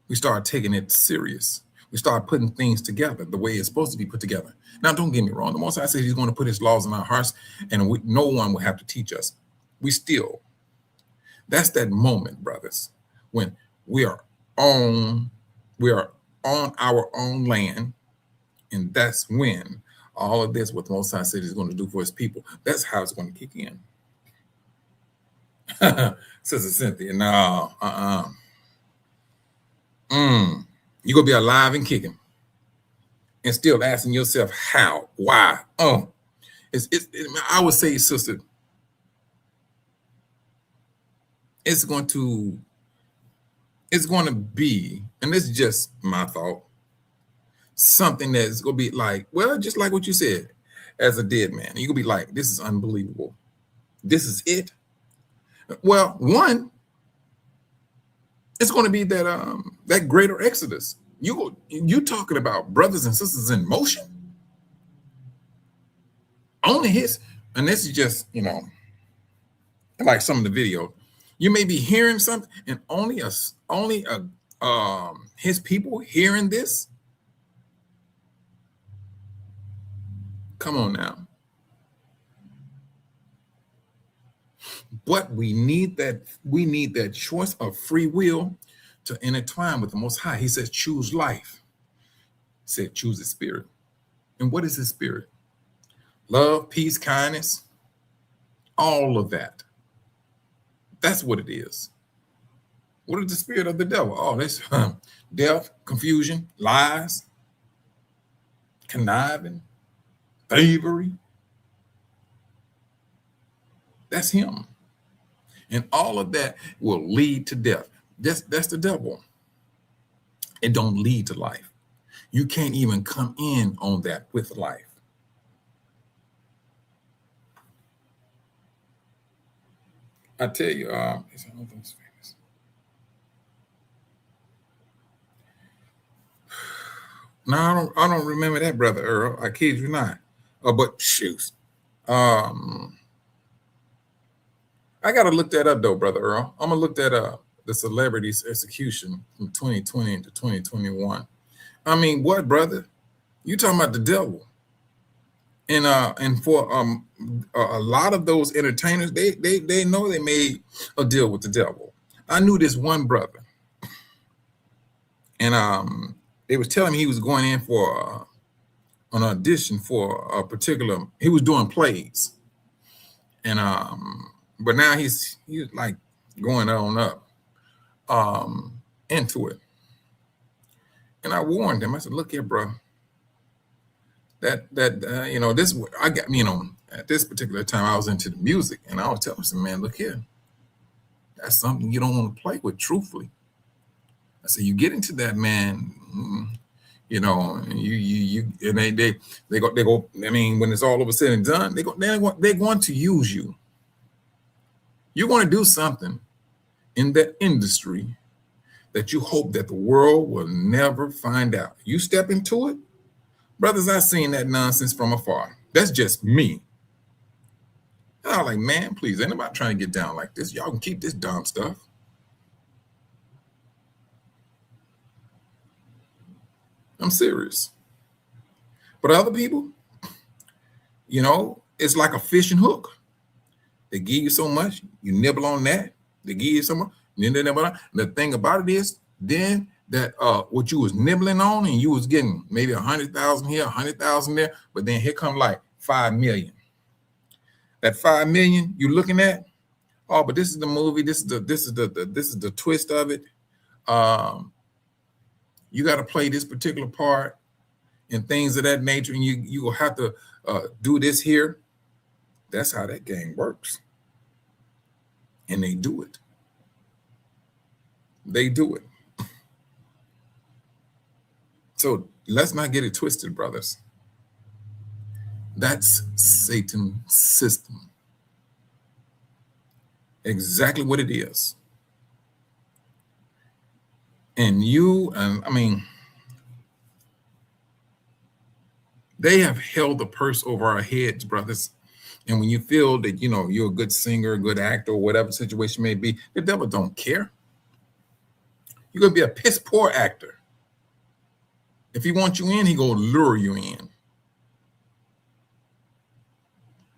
We started taking it serious. We started putting things together the way it's supposed to be put together. Now, don't get me wrong. The Most High says he's going to put his laws in our hearts, and no one will have to teach us. That's that moment, brothers, when we are on our own land, and that's when all of this, what the Most High said he's going to do for his people, that's how it's going to kick in. Sister Cynthia, no, you're going to be alive and kicking and still asking yourself how, why. I would say, sister, it's going to be, and this is just my thought, something that's going to be like, well, just like what you said, as a dead man. You're going to be like, this is unbelievable. This is it. Well, one, it's going to be that greater exodus. You talking about brothers and sisters in motion? Only his, and this is just, like some of the video. You may be hearing something, and only his people hearing this. Come on now. But we need that choice of free will to intertwine with the Most High. He says, choose life. He said, choose his spirit. And what is his spirit? Love, peace, kindness, all of that. That's what it is. What is the spirit of the devil? Oh, that's death, confusion, lies, conniving, thievery. That's him. And all of that will lead to death. That's the devil. It don't lead to life. You can't even come in on that with life. I tell you, no, I don't remember that, Brother Earl. I kid you not. But shoot. I gotta look that up though, Brother Earl. I'm gonna look that up. The celebrity's execution from 2020 to 2021. I mean, what, brother? You talking about the devil? And for a lot of those entertainers, they know they made a deal with the devil. I knew this one brother, and they was telling me he was going in for an audition for a particular. He was doing plays, and but now he's like going on up into it. And I warned him. I said, "Look here, bro. This I got, at this particular time I was into the music, and I was telling him, man, look here, that's something you don't want to play with, truthfully." I said, you get into that, man, you and they go. I mean, when it's all over said and done, they're going to use you. You're going to do something in that industry that you hope that the world will never find out. You step into it. Brothers, I've seen that nonsense from afar. That's just me. And I was like, man, please, ain't nobody trying to get down like this. Y'all can keep this dumb stuff. I'm serious. But other people, it's like a fishing hook. They give you so much, you nibble on that. They give you so much, the thing about it is, then that what you was nibbling on and you was getting maybe 100,000 here, 100,000 there, but then here come like 5 million. That 5 million you looking at, oh, but this is the movie, this is the twist of it. You got to play this particular part and things of that nature, and you will have to do this here. That's how that game works. And they do it. They do it. So let's not get it twisted, brothers. That's Satan's system. Exactly what it is. And they have held the purse over our heads, brothers. And when you feel that, you're a good singer, a good actor, or whatever situation may be, the devil don't care. You're going to be a piss poor actor. If he wants you in, he going to lure you in.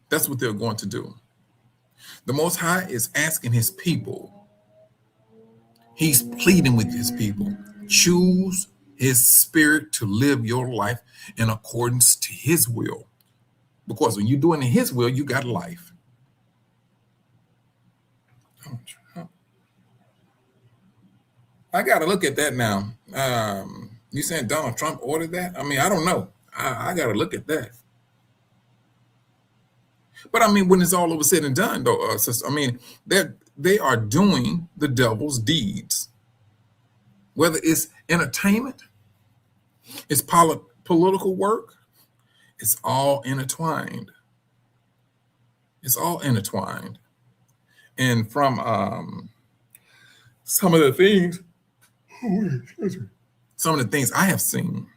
That's what they're going to do. The Most High is asking his people. He's pleading with his people. Choose his spirit to live your life in accordance to his will. Because when you're doing it his will, you got life. I got to look at that now. You saying Donald Trump ordered that? I mean, I don't know. I got to look at that. But I mean, when it's all over said and done, though, sister, I mean, they are doing the devil's deeds. Whether it's entertainment, it's political work, it's all intertwined. It's all intertwined. And from some of the things I have seen,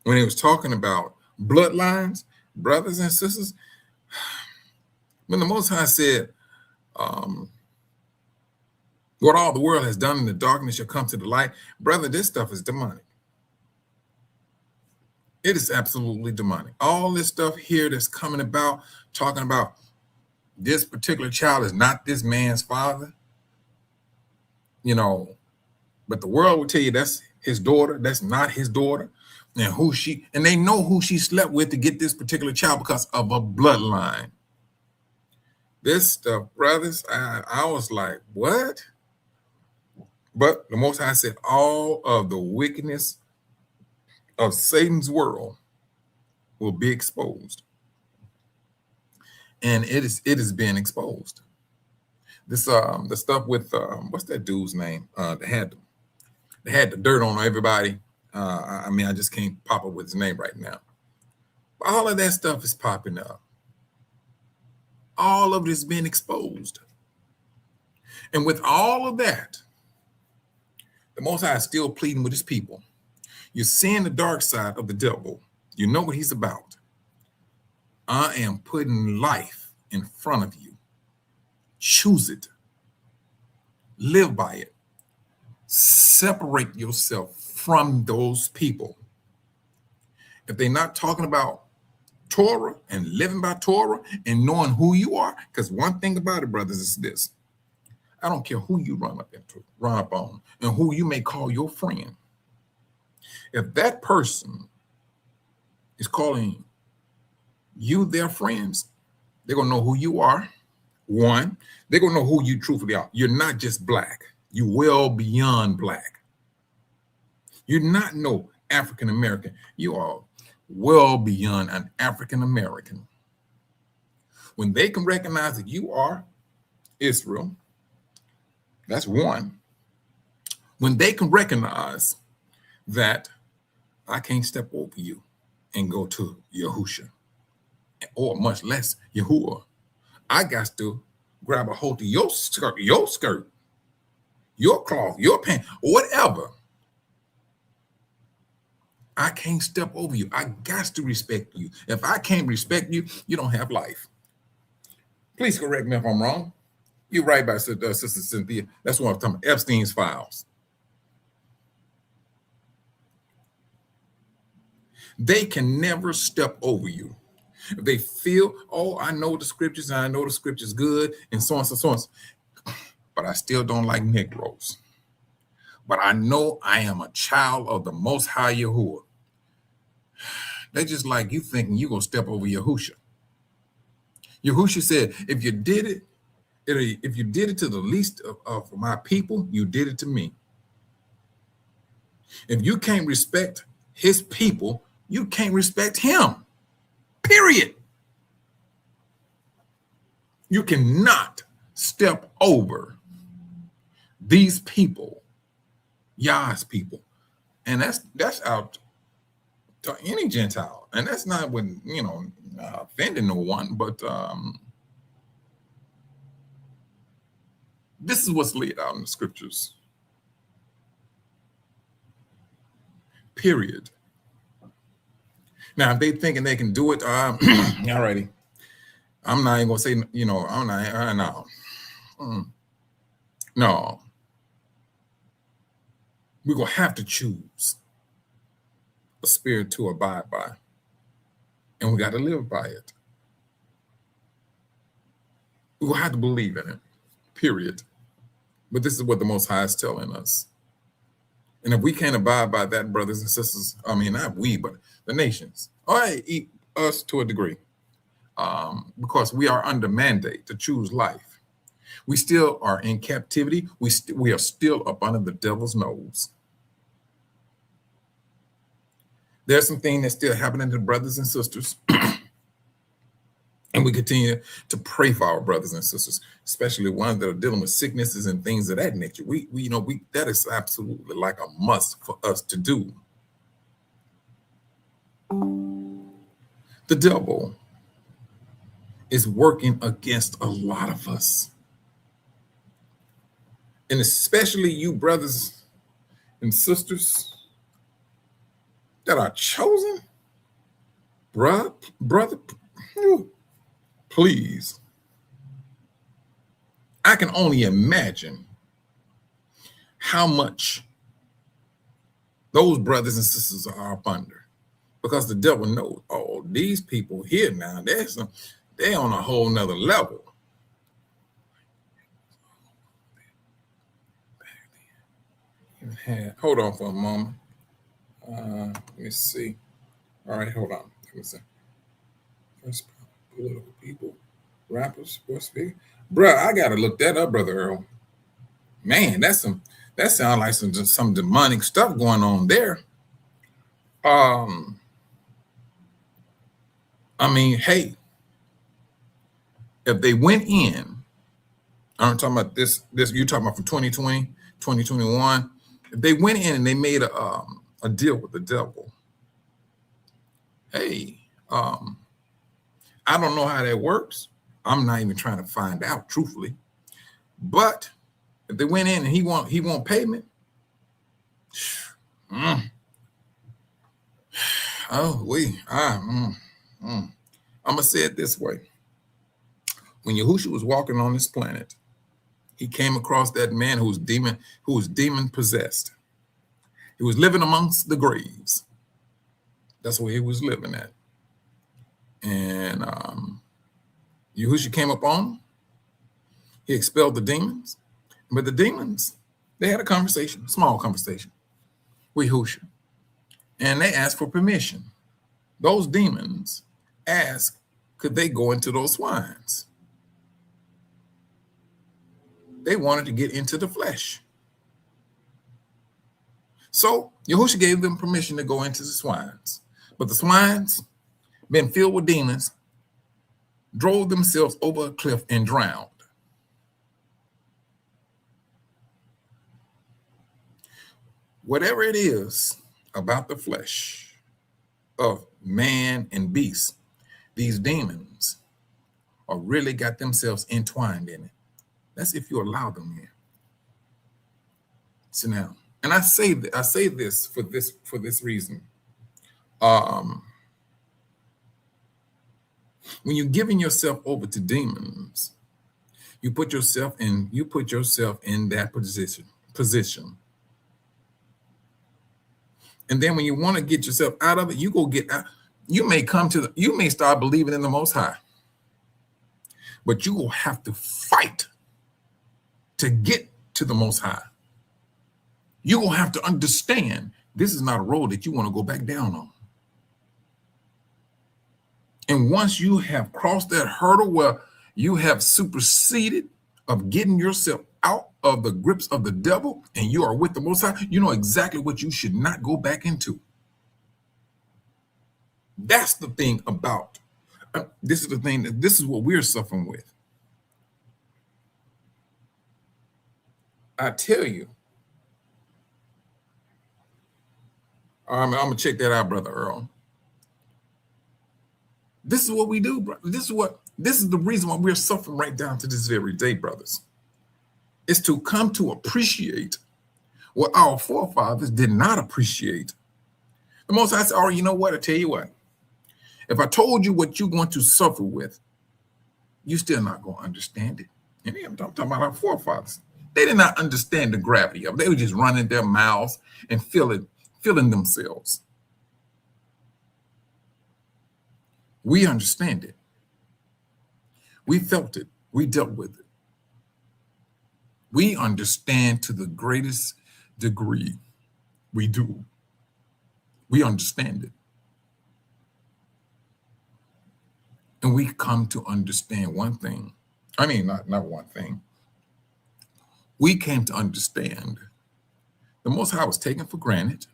when he was talking about bloodlines, brothers and sisters, when the Most High said, what all the world has done in the darkness shall come to the light, brother, this stuff is demonic. It is absolutely demonic. All this stuff here that's coming about, talking about this particular child is not this man's father, but the world will tell you that's his daughter, that's not his daughter, and they know who she slept with to get this particular child because of a bloodline. This stuff, brothers, I was like, what? But the Most High said all of the wickedness of Satan's world will be exposed. And it is being exposed. This the stuff with what's that dude's name? They had the dirt on everybody. I just can't pop up with his name right now. But all of that stuff is popping up. All of it is being exposed. And with all of that, the Most High is still pleading with his people. You're seeing the dark side of the devil. You know what he's about. I am putting life in front of you. Choose it. Live by it. Separate yourself from those people. If they're not talking about Torah and living by Torah and knowing who you are, because one thing about it, brothers, is this. I don't care who you run up on, and who you may call your friend. If that person is calling you their friends, they're going to know who you are. One, they're going to know who you truthfully are. You're not just black. You're well beyond black. You're not no African American. You are well beyond an African American. When they can recognize that you are Israel, that's one. When they can recognize that I can't step over you and go to Yahusha, or much less Yahuwah, I got to grab a hold of your skirt, your cloth, your pants, whatever. I can't step over you. I got to respect you. If I can't respect you, you don't have life. Please correct me if I'm wrong. You're right by Sister Cynthia. That's what I'm talking about. Epstein's files. They can never step over you. If they feel, oh, I know the scriptures and I know the scriptures good and so on, so on. But I still don't like Negroes. But I know I am a child of the Most High Yahuwah. They just like you thinking you're going to step over Yahusha. Yahusha said, if you did it to the least of my people, you did it to me. If you can't respect his people, you can't respect him. Period. You cannot step over these people, Yah's people. And that's out to any Gentile. And that's not when, offending no one, but this is what's laid out in the scriptures. Period. Now, if they thinking they can do it, alrighty. I'm not even gonna say, I'm not. No. We're gonna have to choose a spirit to abide by, and we got to live by it. We're gonna have to believe in it. Period. But this is what the Most High is telling us. And if we can't abide by that, brothers and sisters, not we, but the nations, all right, eat us to a degree, because we are under mandate to choose life. We still are in captivity. We are still up under the devil's nose. There's some things that's still happening to brothers and sisters. And we continue to pray for our brothers and sisters, especially ones that are dealing with sicknesses and things of that nature. We that is absolutely like a must for us to do. The devil is working against a lot of us. And especially you brothers and sisters that are chosen, brother, please. I can only imagine how much those brothers and sisters are up under, because the devil knows, oh, these people here now, they're on a whole nother level. Hold on for a moment. Let me see. All right, hold on. Let me see. First, political people, rappers, sports speakers. Bruh, I gotta look that up, Brother Earl. Man, that sounds like some demonic stuff going on there. Hey, if they went in, I'm talking about this you're talking about from 2020, 2021. If they went in and they made a deal with the devil, hey, I don't know how that works, I'm not even trying to find out, truthfully. But if they went in and he want payment, I'm gonna say it this way. When Yahushua was walking on this planet, he came across that man who was demon possessed. He was living amongst the graves. That's where he was living at. And Yahushua came upon him. He expelled the demons. But the demons, they had a conversation, small conversation with Yahushua. And they asked for permission. Those demons asked, could they go into those swines? They wanted to get into the flesh. So Yahushua gave them permission to go into the swines. But the swines, being filled with demons, drove themselves over a cliff and drowned. Whatever it is about the flesh of man and beast, these demons are really got themselves entwined in it. That's if you allow them in. So now, and I say this for this reason. When you're giving yourself over to demons, you put yourself in that position. And then when you want to get yourself out of it, you go get out. You may start believing in the Most High, but you will have to fight to get to the Most High. You will have to understand this is not a road that you want to go back down on. And once you have crossed that hurdle where you have superseded of getting yourself out of the grips of the devil and you are with the Most High, you know exactly what you should not go back into. That's the thing about, this is what we're suffering with. I tell you, I'm going to check that out, Brother Earl. This is what we do, brother. This is the reason why we're suffering right down to this very day, brothers. It's to come to appreciate what our forefathers did not appreciate. The Most High said, oh, you know what? I tell you what. If I told you what you're going to suffer with, you're still not going to understand it. And I'm talking about our forefathers. They did not understand the gravity of it. They were just running their mouths and feeling themselves. We understand it. We felt it. We dealt with it. We understand to the greatest degree. We do. We understand it. And we come to understand one thing. I mean, not one thing. We came to understand the Most High was taken for granted.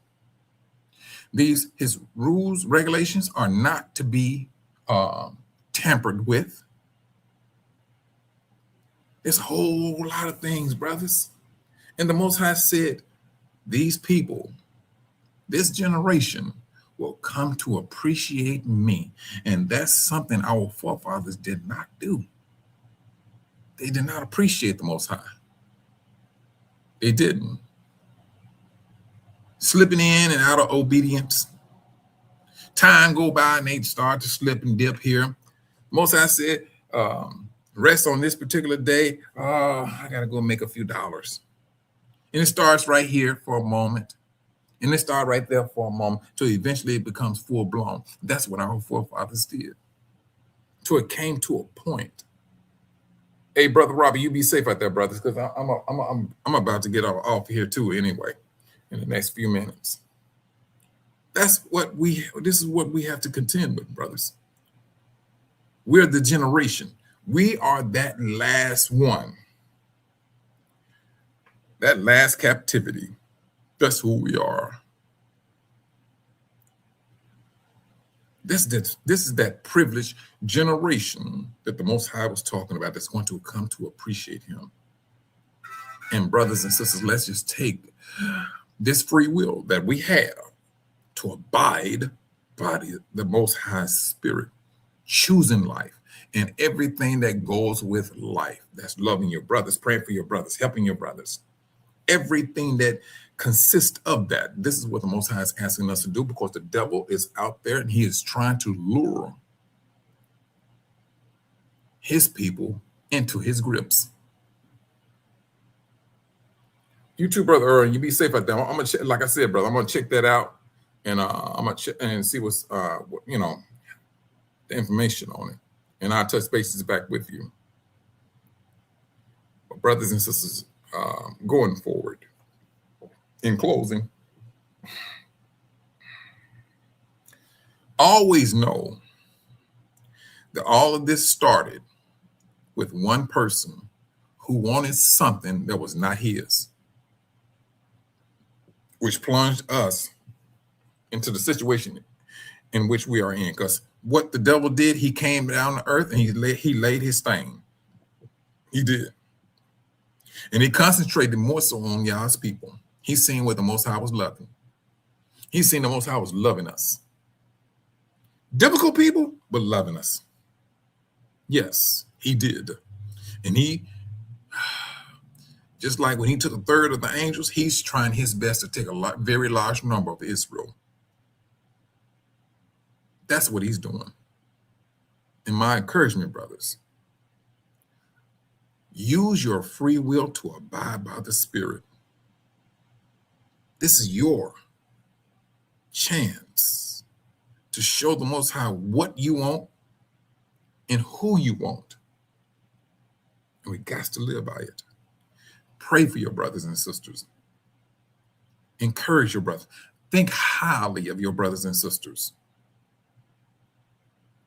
His rules, regulations are not to be tampered with. There's a whole lot of things, brothers. And the Most High said, these people, this generation will come to appreciate me. And that's something our forefathers did not do. They did not appreciate the Most High. They didn't. Slipping in and out of obedience. Time go by and they start to slip and dip here. Most High said, rest on this particular day. I got to go make a few dollars. And it starts right here for a moment. And it starts right there for a moment till eventually it becomes full blown. That's what our forefathers did. Till it came to a point. Hey, Brother Robbie, you be safe out there, brothers, because I'm about to get off here too anyway in the next few minutes. This is what we have to contend with, brothers. We're the generation. We are that last one. That last captivity. That's who we are. This is that privileged generation that the Most High was talking about that's going to come to appreciate him. And brothers and sisters, let's just take this free will that we have to abide by the Most High Spirit, choosing life, and everything that goes with life. That's loving your brothers, praying for your brothers, helping your brothers. Everything that consists of that. This is what the Most High is asking us to do, because the devil is out there and he is trying to lure his people into his grips. You too, Brother Earl. You be safe out there. I'm gonna check, like I said, brother. I'm gonna check that out, and I'm gonna check and see what's the information on it, and I'll touch bases back with you. But brothers and sisters, going forward, in closing, always know that all of this started with one person who wanted something that was not his, which plunged us into the situation in which we are in. Because what the devil did, he came down to earth and he laid his thing. He did. And he concentrated more so on y'all's people. He's seen what the Most High was loving. He's seen the Most High was loving us. Difficult people, but loving us. Yes, he did. And he, just like when he took a third of the angels, he's trying his best to take a very large number of Israel. That's what he's doing. And my encouragement, brothers, use your free will to abide by the Spirit. This is your chance to show the Most High what you want and who you want. And we got to live by it. Pray for your brothers and sisters. Encourage your brothers. Think highly of your brothers and sisters.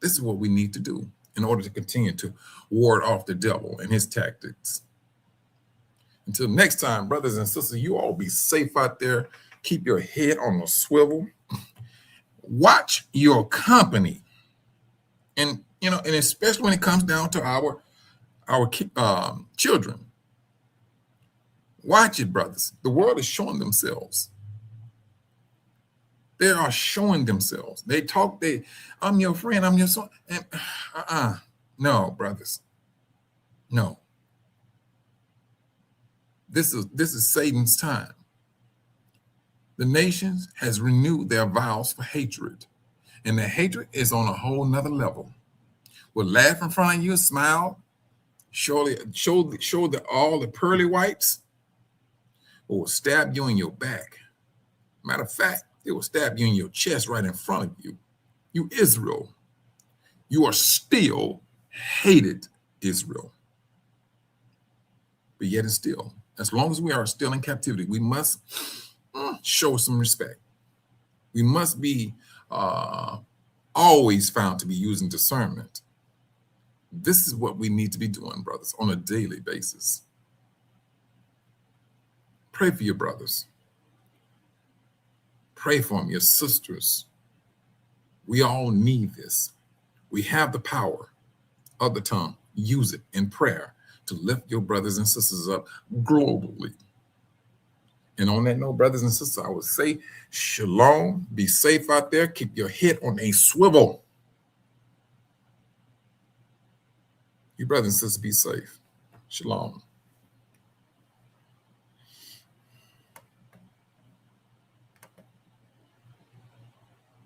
This is what we need to do in order to continue to ward off the devil and his tactics. Until next time, brothers and sisters, you all be safe out there. Keep your head on a swivel. Watch your company. And, and especially when it comes down to our children. Watch it, brothers. The world is showing themselves. They are showing themselves. They talk, I'm your friend, I'm your son. And no, brothers. No. This is Satan's time. The nations has renewed their vows for hatred. And the hatred is on a whole nother level. Will laugh in front of you, smile, show all the pearly whites, or will stab you in your back. Matter of fact, it will stab you in your chest right in front of you. You Israel, you are still hated Israel. But yet and still, as long as we are still in captivity, we must show some respect. We must be always found to be using discernment. This is what we need to be doing, brothers, on a daily basis. Pray for your brothers. Pray for them, your sisters. We all need this. We have the power of the tongue. Use it in prayer to lift your brothers and sisters up globally. And on that note, brothers and sisters, I would say shalom. Be safe out there. Keep your head on a swivel. You brothers and sisters, be safe. Shalom.